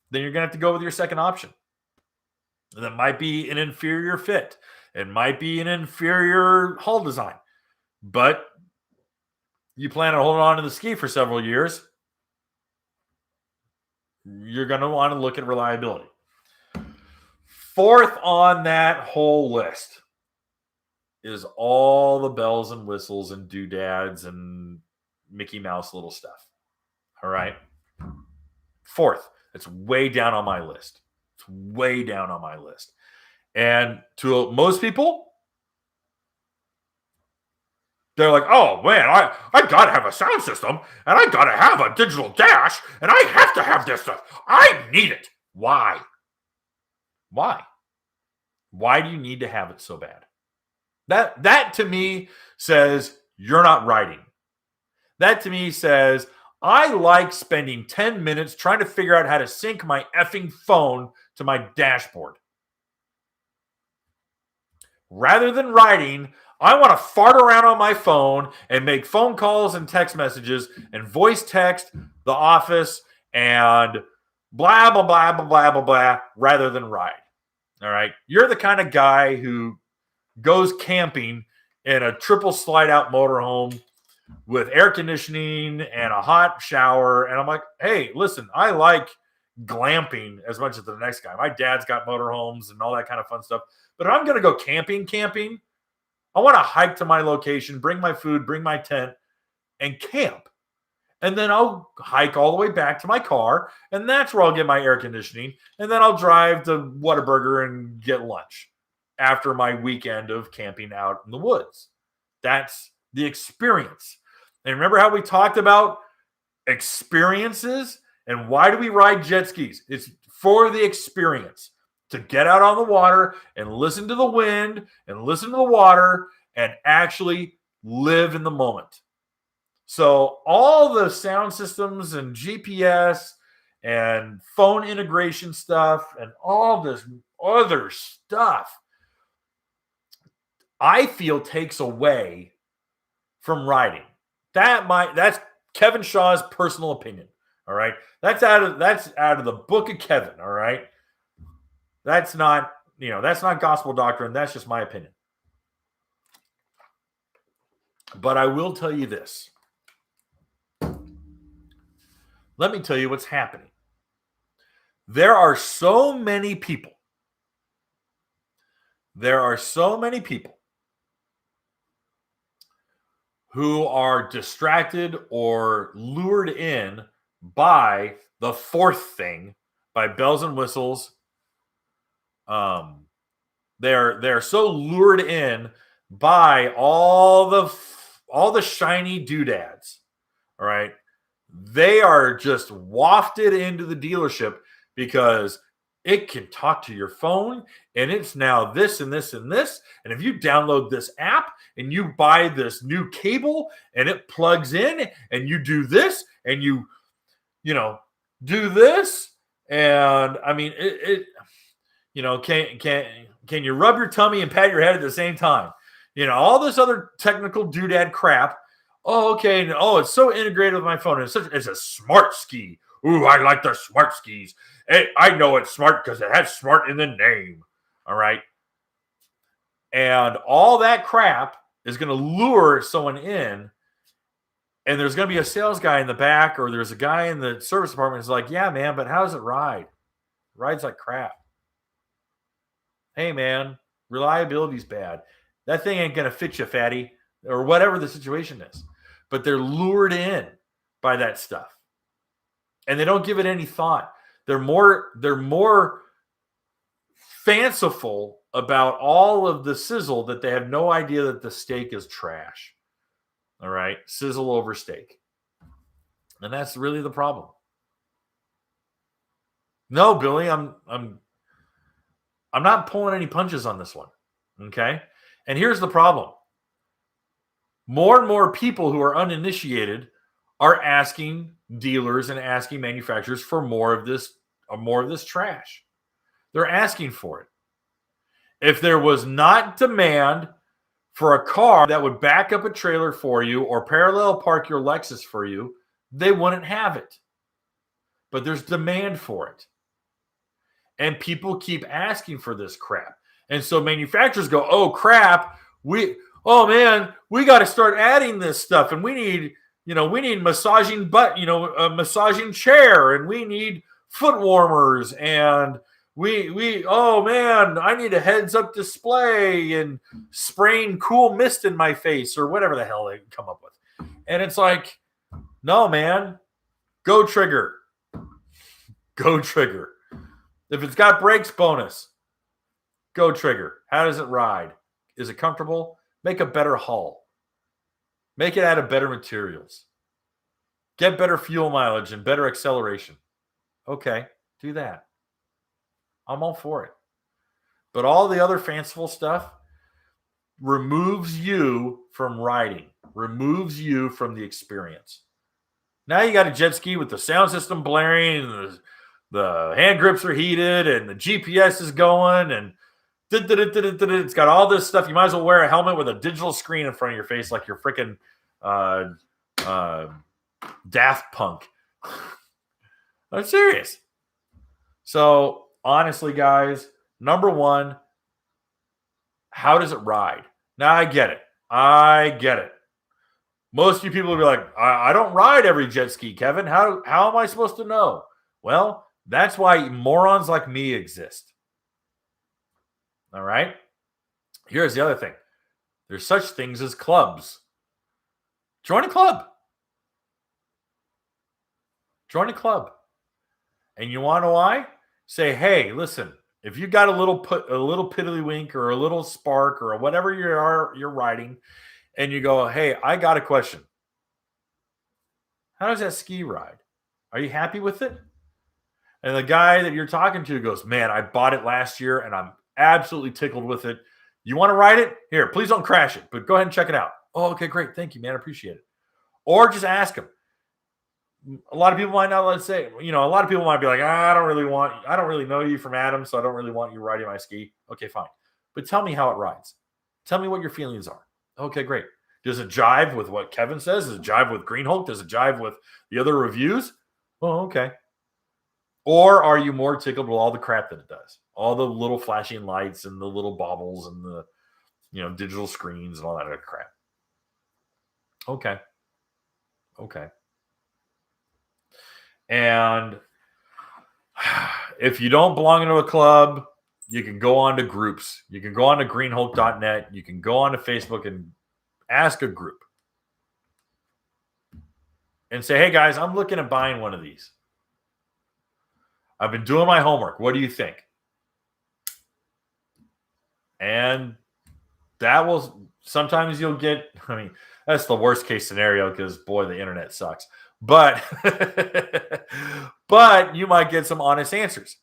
then you're going to have to go with your second option. that might be an inferior fit. It might be an inferior hull design, but you plan on holding on to the ski for several years, you're going to want to look at reliability. Fourth on that whole list is all the bells and whistles and doodads and Mickey Mouse little stuff. All right. Fourth, it's way down on my list. It's way down on my list. And to most people, they're like, oh man, I gotta have a sound system, and I gotta have a digital dash, and I have to have this stuff. I need it. Why? Why? Why do you need to have it so bad? That to me says you're not riding. That to me says I like spending 10 minutes trying to figure out how to sync my effing phone to my dashboard. Rather than riding, I want to fart around on my phone and make phone calls and text messages and voice text the office and blah, blah, blah, blah, blah, blah, blah, rather than ride. All right. You're the kind of guy who goes camping in a triple slide out motorhome with air conditioning and a hot shower. And I'm like, hey, listen, I like glamping as much as the next guy. My dad's got motorhomes and all that kind of fun stuff. But if I'm going to go camping, I want to hike to my location, bring my food, bring my tent, and camp. And then I'll hike all the way back to my car, and that's where I'll get my air conditioning. And then I'll drive to Whataburger and get lunch after my weekend of camping out in the woods. That's the experience. And remember how we talked about experiences? And why do we ride jet skis? It's for the experience. To get out on the water and listen to the wind and listen to the water and actually live in the moment. So all the sound systems and GPS and phone integration stuff and all this other stuff, I feel takes away from riding. That's Kevin Shaw's personal opinion. All right. That's out of the book of Kevin. All right. That's not gospel doctrine. That's just my opinion. But I will tell you this. Let me tell you what's happening. There are so many people. Who are distracted or lured in by the fourth thing, by bells and whistles. They're so lured in by all the shiny doodads. All right. They are just wafted into the dealership because it can talk to your phone and it's now this and this and this. And if you download this app and you buy this new cable and it plugs in and you do this and you do this. And I mean, can you rub your tummy and pat your head at the same time? All this other technical doodad crap. Oh, okay. And, it's so integrated with my phone. It's a smart ski. Ooh, I like the smart skis. I know it's smart because it has smart in the name. All right. And all that crap is going to lure someone in. And there's going to be a sales guy in the back, or there's a guy in the service department who's like, yeah, man, but how does it ride? It rides like crap. Hey, man, reliability's bad. That thing ain't going to fit you, fatty, or whatever the situation is. But they're lured in by that stuff. And they don't give it any thought. They're more fanciful about all of the sizzle that they have no idea that the steak is trash. All right? Sizzle over steak. And that's really the problem. No, Billy, I'm not pulling any punches on this one. Okay? And here's the problem. More and more people who are uninitiated are asking dealers and asking manufacturers for more of this trash. They're asking for it. If there was not demand for a car that would back up a trailer for you or parallel park your Lexus for you, they wouldn't have it. But there's demand for it. And people keep asking for this crap. And so manufacturers go, oh, crap. Oh, man, we got to start adding this stuff. And we need massaging a massaging chair. And we need foot warmers. And oh, man, I need a heads-up display and spraying cool mist in my face or whatever the hell they come up with. And it's like, no, man, go Trigger. Go Trigger. If it's got brakes, bonus. Go Trigger. How does it ride? Is it comfortable? Make a better hull. Make it out of better materials. Get better fuel mileage and better acceleration. Okay, do that. I'm all for it. But all the other fanciful stuff removes you from riding, removes you from the experience. Now you got a jet ski with the sound system blaring and the hand grips are heated and the GPS is going and it's got all this stuff. You might as well wear a helmet with a digital screen in front of your face like you're freaking Daft Punk. I'm serious. So honestly, guys, number one, how does it ride? Now I get it. Most of you people will be like, I don't ride every jet ski, Kevin. How am I supposed to know? Well, that's why morons like me exist. All right? Here's the other thing. There's such things as clubs. Join a club. Join a club. And you want to know why? Say, hey, listen, if you got a little piddlywink or a little spark or whatever you're riding, and you go, hey, I got a question. How does that ski ride? Are you happy with it? And the guy that you're talking to goes, man, I bought it last year and I'm absolutely tickled with it. You want to ride it? Here, please don't crash it, but go ahead and check it out. Oh, okay, great. Thank you, man. I appreciate it. Or just ask him. A lot of people might not, let's say, a lot of people might be like, I don't really know you from Adam, so I don't really want you riding my ski. Okay, fine. But tell me how it rides. Tell me what your feelings are. Okay, great. Does it jive with what Kevin says? Does it jive with Green Hulk? Does it jive with the other reviews? Oh, okay. Or are you more tickled with all the crap that it does? All the little flashing lights and the little baubles and the, digital screens and all that other crap. Okay. And if you don't belong into a club, you can go on to groups. You can go on to greenhulk.net. You can go on to Facebook and ask a group. And say, hey, guys, I'm looking at buying one of these. I've been doing my homework. What do you think? And that will sometimes you'll get, that's the worst case scenario because, boy, the internet sucks. But you might get some honest answers.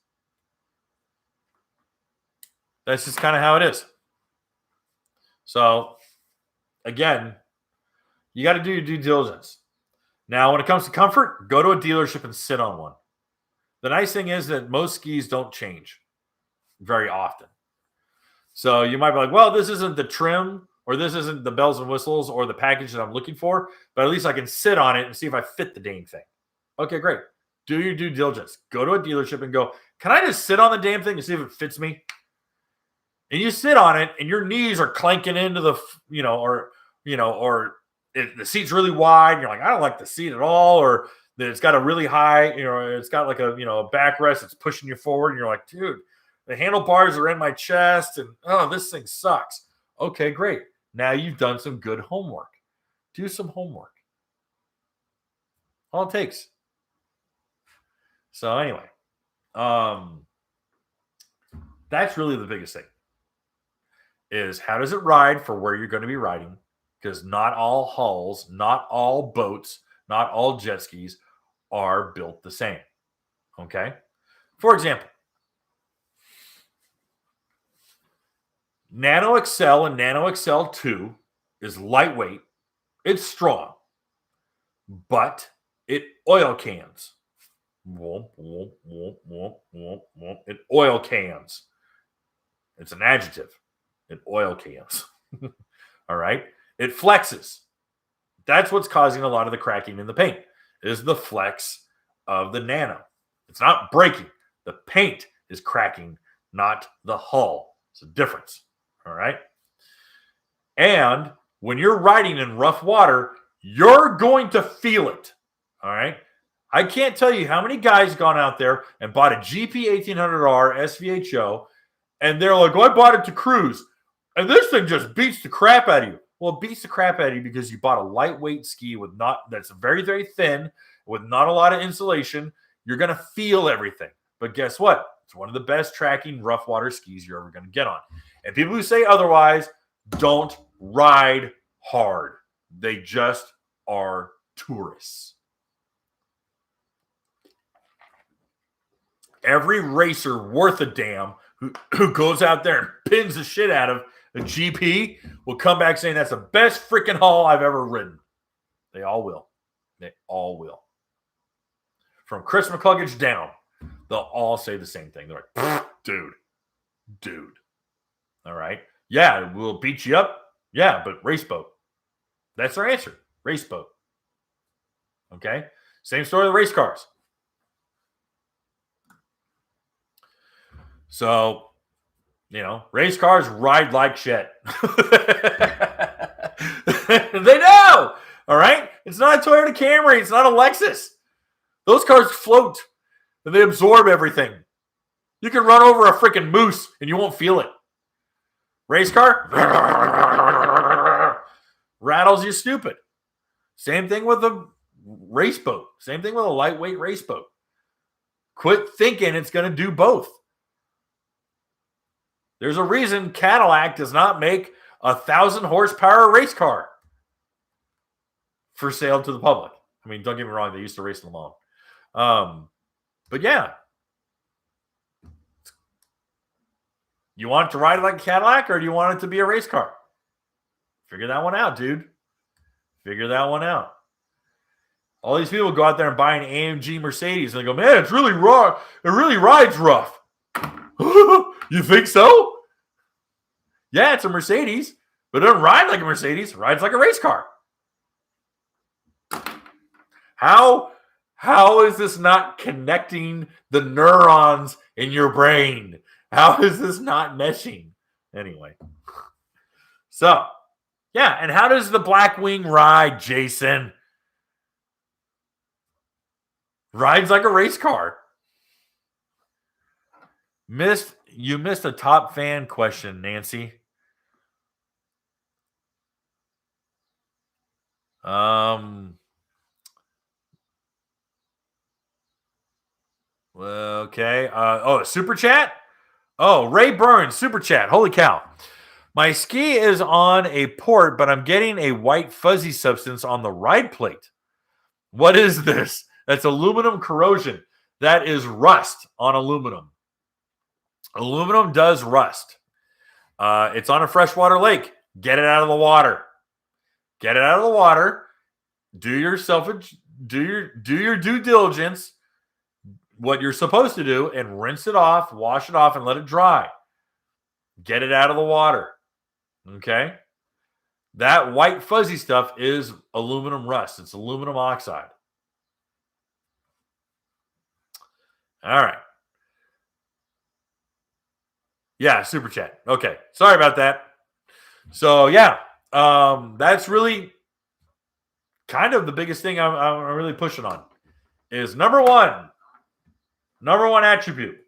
That's just kind of how it is. So, again, you got to do your due diligence. Now, when it comes to comfort, go to a dealership and sit on one. The nice thing is that most skis don't change very often. So you might be like, well, this isn't the trim or this isn't the bells and whistles or the package that I'm looking for, but at least I can sit on it and see if I fit the dang thing. Okay, great. Do your due diligence. Go to a dealership and go, can I just sit on the damn thing and see if it fits me? And you sit on it and your knees are clanking into the, the seat's really wide. And you're like, I don't like the seat at all. Or that it's got a really high, it's got like a backrest that's pushing you forward. And you're like, dude, the handlebars are in my chest and, this thing sucks. Okay, great. Now you've done some good homework. Do some homework. All it takes. So anyway, that's really the biggest thing is how does it ride for where you're going to be riding? Because not all hulls, not all boats, not all jet skis are built the same. Okay? For example, Nano XL and Nano XL 2 is lightweight. It's strong. But it oil cans. It oil cans. It's an adjective. It oil cans. All right? It flexes. That's what's causing a lot of the cracking in the paint, is the flex of the Nano. It's not breaking. The paint is cracking, not the hull. It's a difference. All right. And when you're riding in rough water, you're going to feel it. All right. I can't tell you how many guys gone out there and bought a GP 1800R SVHO, and they're like, "Oh, I bought it to cruise, and this thing just beats the crap out of you." Well, it beats the crap out of you because you bought a lightweight ski that's very, very thin, with not a lot of insulation. You're going to feel everything. But guess what? It's one of the best tracking rough water skis you're ever going to get on. And people who say otherwise don't ride hard. They just are tourists. Every racer worth a damn who goes out there and pins the shit out of a GP will come back saying that's the best freaking haul I've ever ridden. They all will. They all will. From Chris McCluggage down, they'll all say the same thing. They're like, dude. All right. Yeah, we'll beat you up. Yeah, but race boat. That's their answer. Race boat. Okay. Same story with race cars. So, race cars ride like shit. They know. All right. It's not a Toyota Camry. It's not a Lexus. Those cars float and they absorb everything. You can run over a freaking moose and you won't feel it. Race car rattles you stupid. Same thing with a race boat. Same thing with a lightweight race boat. Quit thinking it's going to do both. There's a reason Cadillac does not make a 1,000 horsepower race car for sale to the public. I mean, don't get me wrong, they used to race them all. But yeah. You want it to ride like a Cadillac, or do you want it to be a race car? Figure that one out, dude. Figure that one out. All these people go out there and buy an AMG Mercedes, and they go, "Man, it's really raw. It really rides rough." You think so? Yeah, it's a Mercedes, but it doesn't ride like a Mercedes. It rides like a race car. How is this not connecting the neurons in your brain? How is this not meshing? Anyway. So, yeah, and how does the Blackwing ride, Jason? Rides like a race car. You missed a top fan question, Nancy. Okay. Super chat? Oh, Ray Burns, super chat. Holy cow. My ski is on a port, but I'm getting a white fuzzy substance on the ride plate. What is this? That's aluminum corrosion. That is rust on aluminum. Aluminum does rust. It's on a freshwater lake. Get it out of the water. Get it out of the water. Do your due diligence, what you're supposed to do, and rinse it off, wash it off, and let it dry. Get it out of the water. Okay? That white fuzzy stuff is aluminum rust. It's aluminum oxide. All right. Yeah, super chat. Okay. Sorry about that. So, yeah. That's really kind of the biggest thing I'm really pushing on is number one attribute.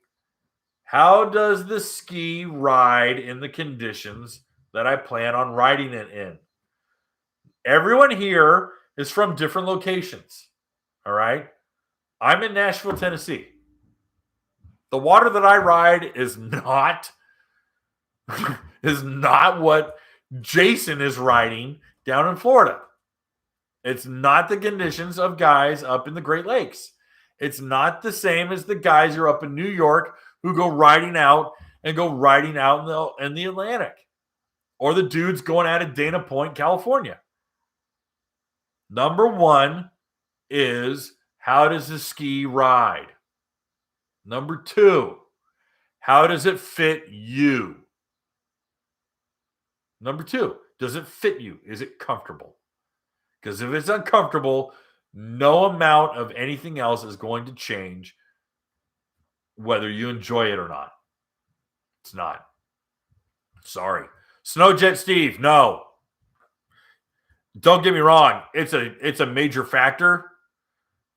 How does the ski ride in the conditions that I plan on riding it in? Everyone here is from different locations. All right. I'm in Nashville, Tennessee. The water that I ride is not what Jason is riding down in Florida. It's not the conditions of guys up in the Great Lakes. It's not the same as the guys who are up in New York who go riding out in the Atlantic, or the dudes going out of Dana Point, California. Number one is, how does the ski ride? Number two, how does it fit you? Number two, does it fit you? Is it comfortable? Because if it's uncomfortable, no amount of anything else is going to change whether you enjoy it or not. It's not. Sorry. Snowjet Steve, no. Don't get me wrong. It's a major factor,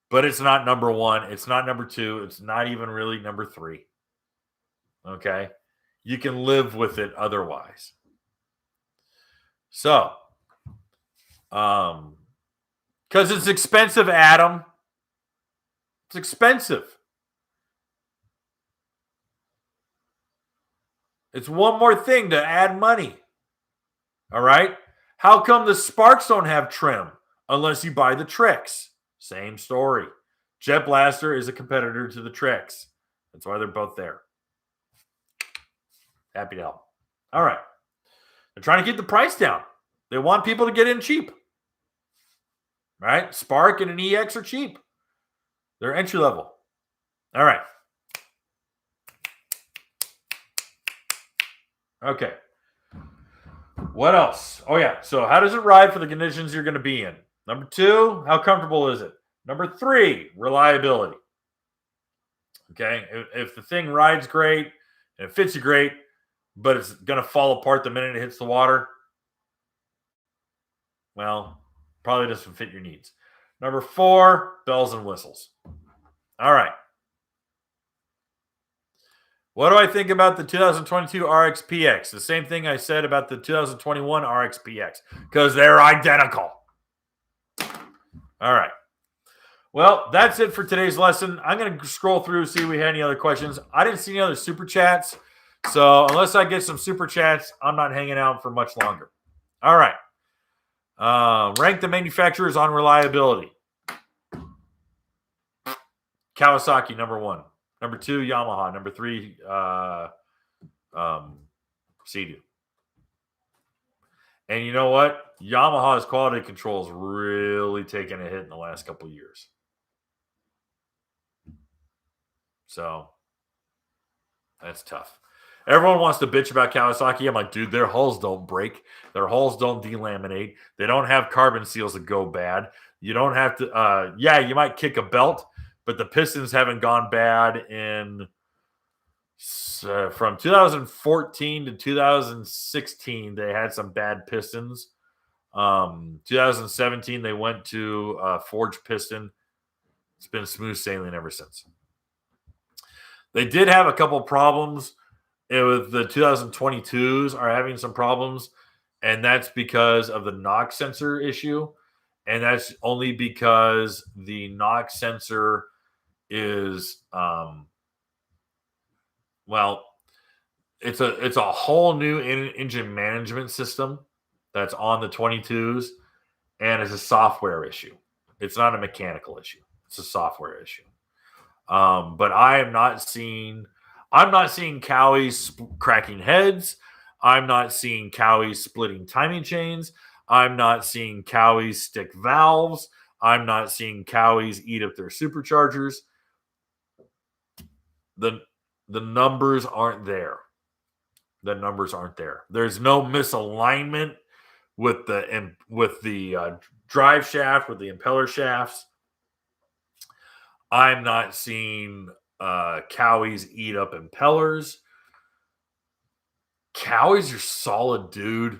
but it's not number one. It's not number two. It's not even really number three. Okay? You can live with it otherwise. So, because it's expensive, Adam. It's expensive. It's one more thing to add money. All right? How come the Sparks don't have trim unless you buy the Tricks? Same story. Jet Blaster is a competitor to the Tricks. That's why they're both there. Happy to help. All right. They're trying to keep the price down. They want people to get in cheap. Right? Spark and an EX are cheap. They're entry level. All right. Okay. What else? Oh, yeah. So how does it ride for the conditions you're going to be in? Number 2, how comfortable is it? Number 3, reliability. Okay. If the thing rides great and it fits you great, but it's going to fall apart the minute it hits the water, well, probably doesn't fit your needs. Number 4, bells and whistles. All right. What do I think about the 2022 RX-PX? The same thing I said about the 2021 RX-PX, because they're identical. All right. Well, that's it for today's lesson. I'm going to scroll through, see if we had any other questions. I didn't see any other super chats. So unless I get some super chats, I'm not hanging out for much longer. All right. Rank the manufacturers on reliability. Kawasaki, number 1. Number 2, Yamaha. Number 3, Sea-Doo. And you know what? Yamaha's quality control has really taken a hit in the last couple of years. So that's tough. Everyone wants to bitch about Kawasaki. I'm like, dude, their hulls don't break. Their hulls don't delaminate. They don't have carbon seals that go bad. You don't have to, you might kick a belt, but the pistons haven't gone bad in from 2014 to 2016. They had some bad pistons. 2017, they went to forged piston. It's been smooth sailing ever since. They did have a couple problems with the 2022s are having some problems, and that's because of the NOx sensor issue. And that's only because the NOx sensor is, it's a whole new engine management system that's on the 22s, and it's a software issue. It's not a mechanical issue. It's a software issue. But I'm not seeing Cowies cracking heads. I'm not seeing Cowies splitting timing chains. I'm not seeing Cowies stick valves. I'm not seeing Cowies eat up their superchargers. The numbers aren't there. The numbers aren't there. There's no misalignment with the drive shaft, with the impeller shafts. I'm not seeing Cowies eat up impellers. Cowies are solid, dude.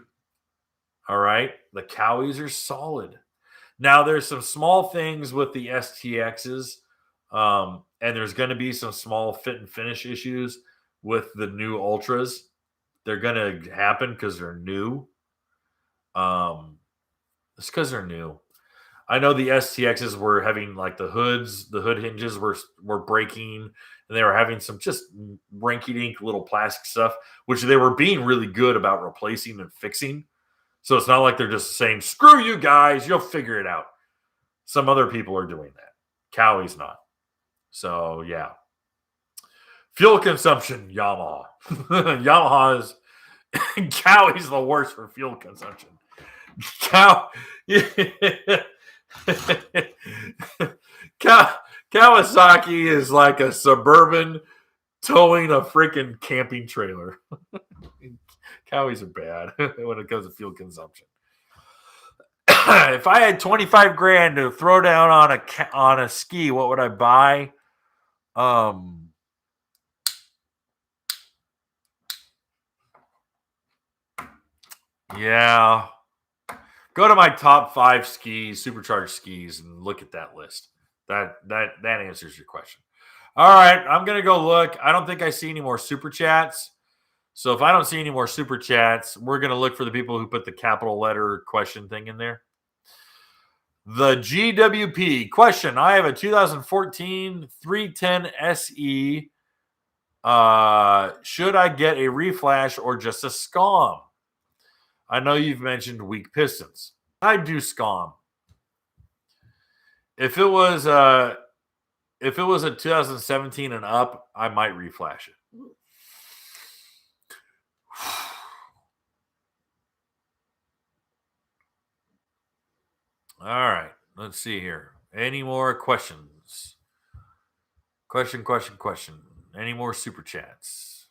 All right? The Cowies are solid. Now, there's some small things with the STXs, and there's going to be some small fit and finish issues with the new Ultras. They're going to happen because they're new. It's because they're new. I know the STXs were having like the hood hinges were breaking, and they were having some just rinky-dink little plastic stuff, which they were being really good about replacing and fixing. So it's not like they're just saying, screw you guys, you'll figure it out. Some other people are doing that. Cowie's not. So, yeah. Fuel consumption, Yamaha. Yamaha's Cowie's the worst for fuel consumption. Kawasaki is like a Suburban towing a freaking camping trailer. Cowies are bad when it comes to fuel consumption. If I had 25 grand to throw down on a ski, what would I buy? Yeah. Go to my top 5 skis, supercharged skis, and look at that list. That answers your question. All right, I'm gonna go look. I don't think I see any more super chats. So if I don't see any more super chats, we're gonna look for the people who put the capital letter question thing in there. The GWP question. I have a 2014 310 SE. Should I get a reflash or just a scom? I know you've mentioned weak pistons. I do scom. If it was a 2017 and up, I might reflash it. All right, let's see here. Any more questions? Question. Any more super chats?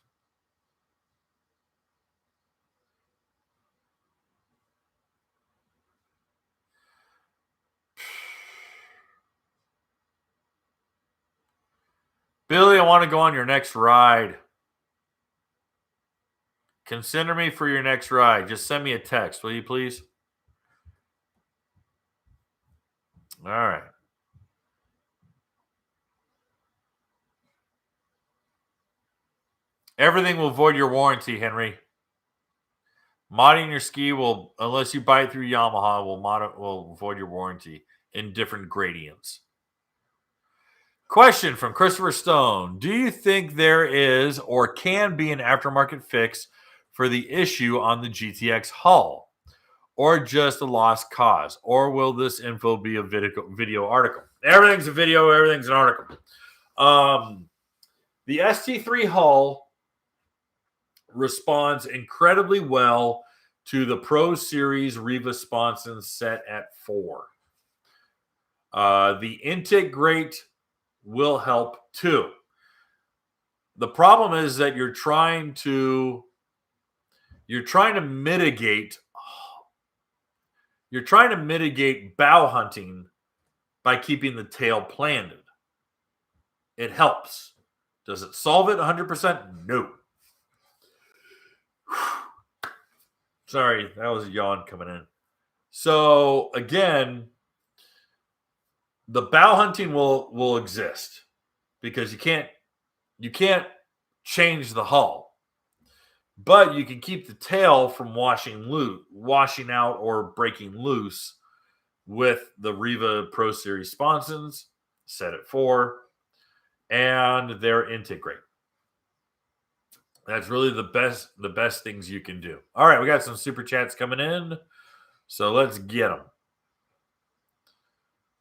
Billy, I want to go on your next ride. Consider me for your next ride. Just send me a text, will you please? All right. Everything will void your warranty, Henry. Modding your ski will, unless you buy it through Yamaha, will void your warranty in different gradients. Question from Christopher Stone. Do you think there is or can be an aftermarket fix for the issue on the GTX hull? Or just a lost cause? Or will this info be a video article? Everything's a video, everything's an article. The ST3 hull responds incredibly well to the Pro Series Riva sponsons set at 4. The intake grate will help too. The problem is that you're trying to mitigate bow hunting by keeping the tail planted. It helps. Does it solve it 100%? No. Sorry, that was a yawn coming in. So again, the bow hunting will exist because you can't change the hull, but you can keep the tail from washing out or breaking loose with the Riva Pro Series sponsons set at 4 and their intake grate. That's really the best things you can do. All right, we got some super chats coming in, so let's get them.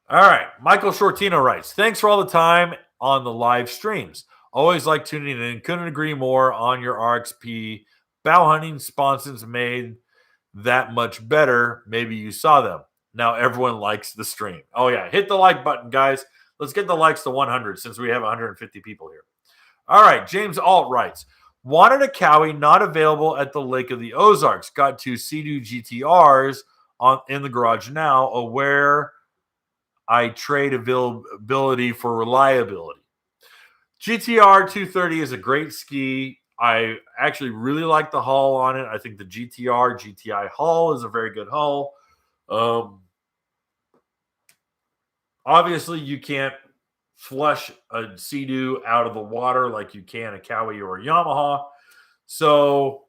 All right, Michael Shortino writes, thanks for all the time on the live streams. Always like tuning in. Couldn't agree more on your RXP. Bow hunting sponsons made that much better. Maybe you saw them. Now everyone likes the stream. Oh, yeah. Hit the like button, guys. Let's get the likes to 100 since we have 150 people here. All right, James Alt writes, wanted a Cowie not available at the Lake of the Ozarks. Got 2 Sea-Doo GTRs in the garage now, aware I trade availability for reliability. GTR 230 is a great ski. I actually really like the hull on it. I think the GTI hull is a very good hull. Obviously, you can't flush a Sea-Doo out of the water like you can a Cowie or a Yamaha. So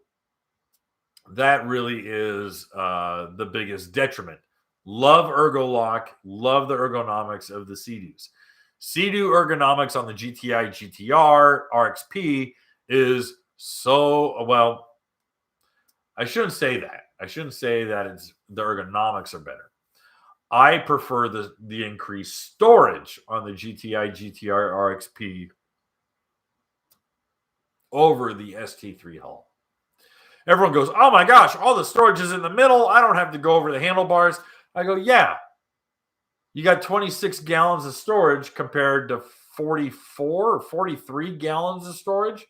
that really is the biggest detriment. Love Ergolock. Love the ergonomics of the Sea-Doos. Sea-Doo ergonomics on the GTI GTR RXP is so well. I shouldn't say that. I shouldn't say that it's the ergonomics are better. I prefer the increased storage on the GTI GTR RXP over the ST3 hull. Everyone goes, oh my gosh, all the storage is in the middle. I don't have to go over the handlebars. I go, yeah. You got 26 gallons of storage compared to 44 or 43 gallons of storage.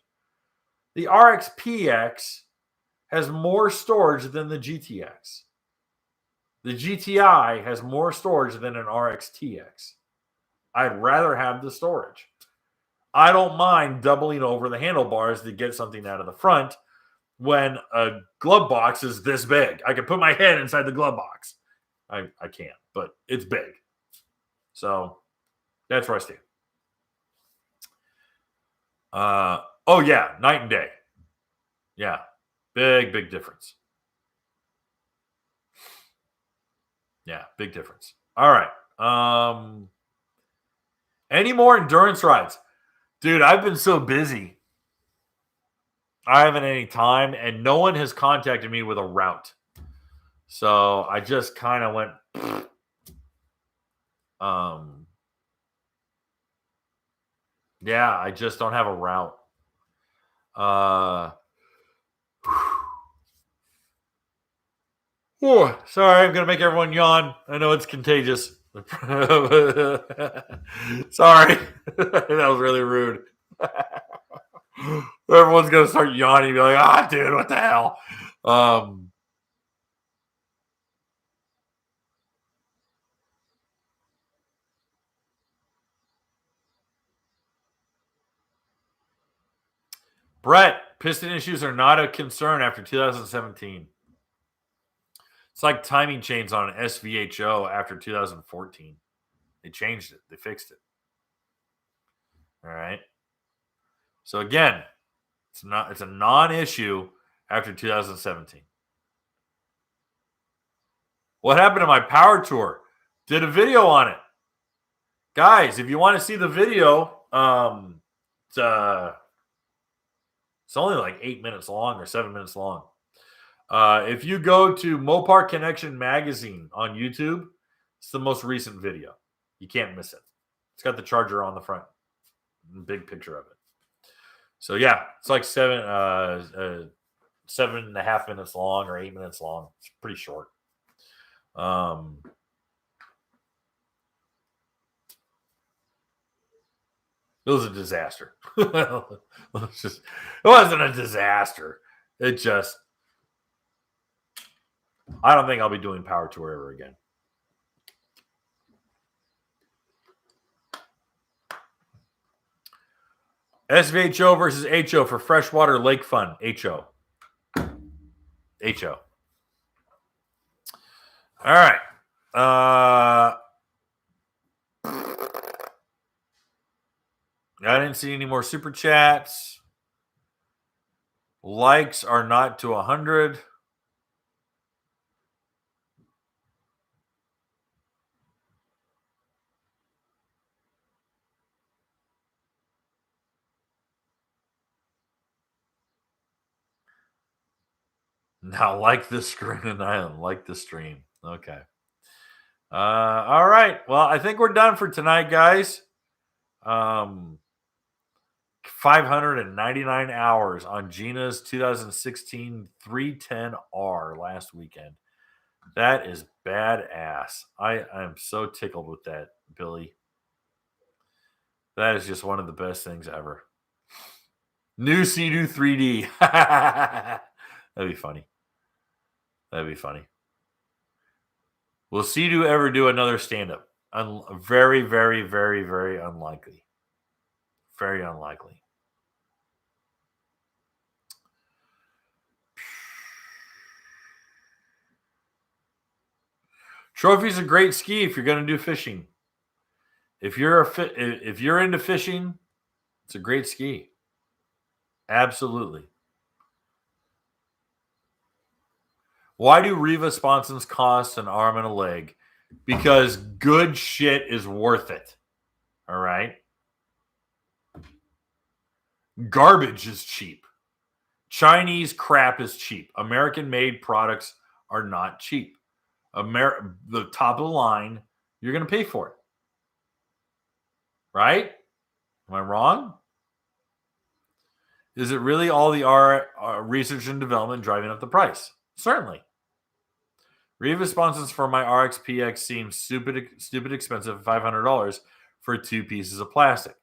The RXPX has more storage than the GTX. The GTI has more storage than an RXTX. I'd rather have the storage. I don't mind doubling over the handlebars to get something out of the front when a glove box is this big. I can put my head inside the glove box. I can't, but it's big. So that's where I stand. Oh yeah, night and day. Yeah, big difference. Yeah, big difference. All right. Any more endurance rides? Dude, I've been so busy. I haven't any time, and no one has contacted me with a route. So I just kind of went. Yeah, I just don't have a route. Sorry, I'm gonna make everyone yawn. I know it's contagious. Sorry, that was really rude. Everyone's gonna start yawning and be like, dude, what the hell? Brett, piston issues are not a concern after 2017. It's like timing chains on an SVHO after 2014. They changed it. They fixed it. All right. So again, it's a non-issue after 2017. What happened to my power tour? Did a video on it. Guys, if you want to see the video, it's only like 8 minutes long or 7 minutes long. If you go to Mopar Connection Magazine on YouTube, it's the most recent video. You can't miss it. It's got the charger on the front. Big picture of it. So yeah, it's like 7.5 minutes long or 8 minutes long. It's pretty short. It was a disaster. It wasn't a disaster. It just, I don't think I'll be doing Power Tour ever again. SVHO versus HO for freshwater lake fun. HO. HO. All right. I didn't see any more super chats. Likes are not to 100. Now like the screen and I like the stream. Okay. All right. Well, I think we're done for tonight, guys. 599 hours on Gina's 2016 310R last weekend. That is badass. I'm so tickled with that, Billy. That is just one of the best things ever. New Sea-Doo 3D. That'd be funny. That'd be funny. Will Sea-Doo ever do another stand-up? Very, very, very, very unlikely. Very unlikely. Trophy's a great ski if you're going to do fishing. If you're into fishing, it's a great ski. Absolutely. Why do Riva sponsons cost an arm and a leg? Because good shit is worth it. All right. Garbage is cheap. Chinese crap is cheap. American-made products are not cheap. The top of the line, you're going to pay for it. Right? Am I wrong? Is it really all the research and development driving up the price? Certainly. Riva sponsors for my RXPX seems stupid expensive, $500 for 2 pieces of plastic.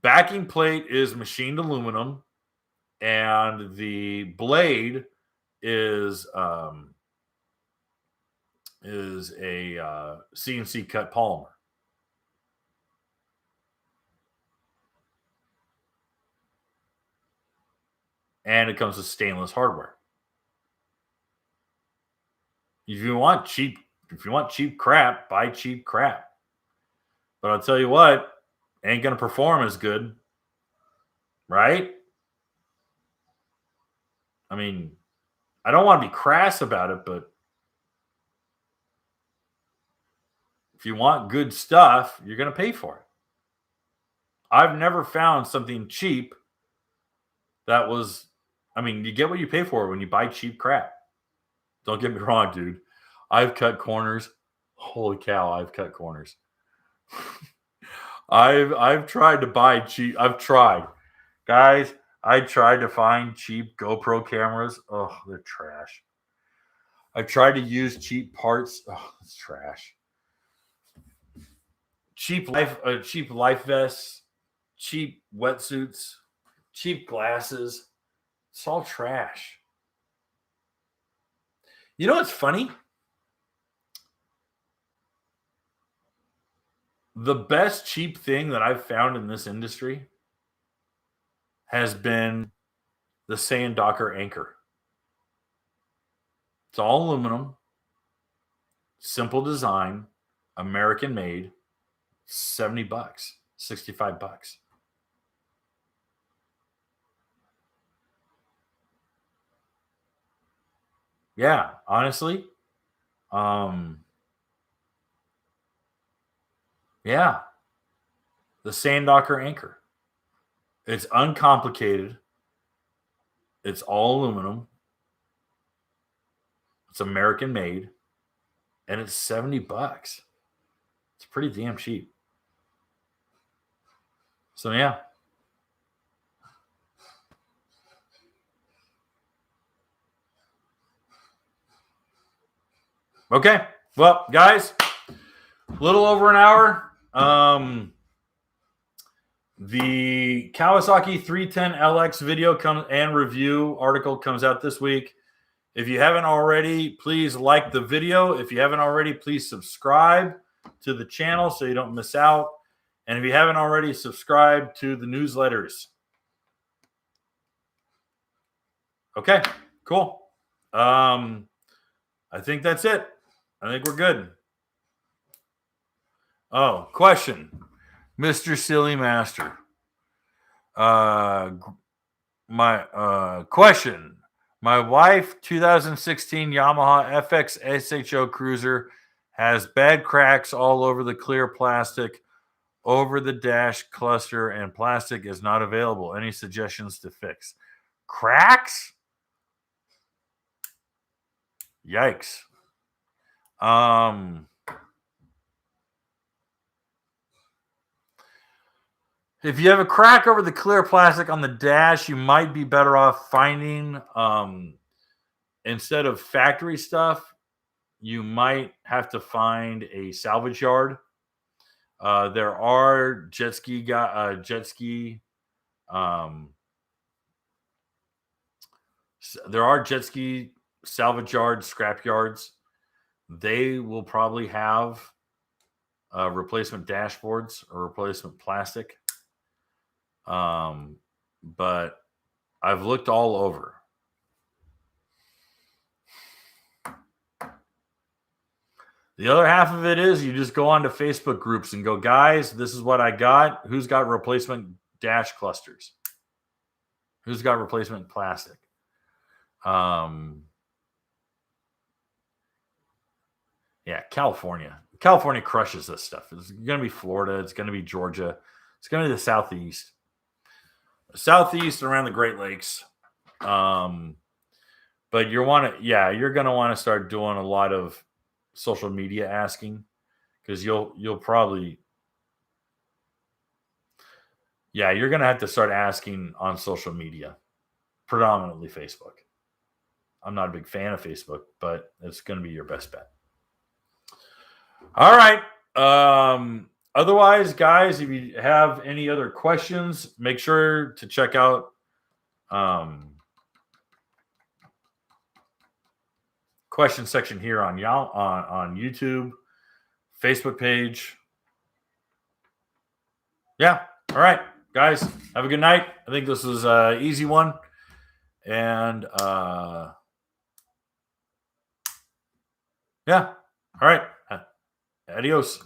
Backing plate is machined aluminum, and the blade is a CNC cut polymer. and it comes with stainless hardware. If you want cheap crap, buy cheap crap. But I'll tell you what, ain't gonna perform as good, right? I mean, I don't want to be crass about it, but if you want good stuff, you're gonna pay for it. I've never found something cheap that was, I mean, you get what you pay for when you buy cheap crap. Don't get me wrong, dude. I've cut corners. Holy cow, I've cut corners. I've tried to buy cheap. I've tried. Guys, I tried to find cheap GoPro cameras. Oh, they're trash. I've tried to use cheap parts. Oh, it's trash. Cheap life vests, cheap wetsuits, cheap glasses. It's all trash. You know what's funny? The best cheap thing that I've found in this industry has been the sand docker anchor. It's all aluminum, simple design, American made, $70, $65. Yeah, honestly. Yeah. The sand docker anchor. It's uncomplicated. It's all aluminum. It's American made. And it's $70. It's pretty damn cheap. So yeah. Okay. Well, guys, a little over an hour. The Kawasaki 310LX video and review article comes out this week. If you haven't already, please like the video. If you haven't already, please subscribe to the channel so you don't miss out. And if you haven't already, subscribe to the newsletters. Okay, cool. I think that's it. I think we're good. Oh, question. Mr. Silly Master. My question. My wife 2016 Yamaha FX SHO Cruiser has bad cracks all over the clear plastic, over the dash cluster, and plastic is not available. Any suggestions to fix? Cracks? Yikes. If you have a crack over the clear plastic on the dash, you might be better off finding, instead of factory stuff, you might have to find a salvage yard. There are jet ski salvage yards, scrap yards. They will probably have replacement dashboards or replacement plastic. But I've looked all over. The other half of it is you just go onto Facebook groups and go, guys, this is what I got. Who's got replacement dash clusters? Who's got replacement plastic? Yeah, California. California crushes this stuff. It's going to be Florida. It's going to be Georgia. It's going to be the Southeast. Southeast around the Great Lakes. But you're going to want to start doing a lot of social media asking, because you'll probably, you're going to have to start asking on social media, predominantly Facebook. I'm not a big fan of Facebook, but it's going to be your best bet. All right. Otherwise, guys, if you have any other questions, make sure to check out question section here on YouTube, Facebook page. Yeah. All right, guys, have a good night. I think this was an easy one. And yeah. All right. Adios.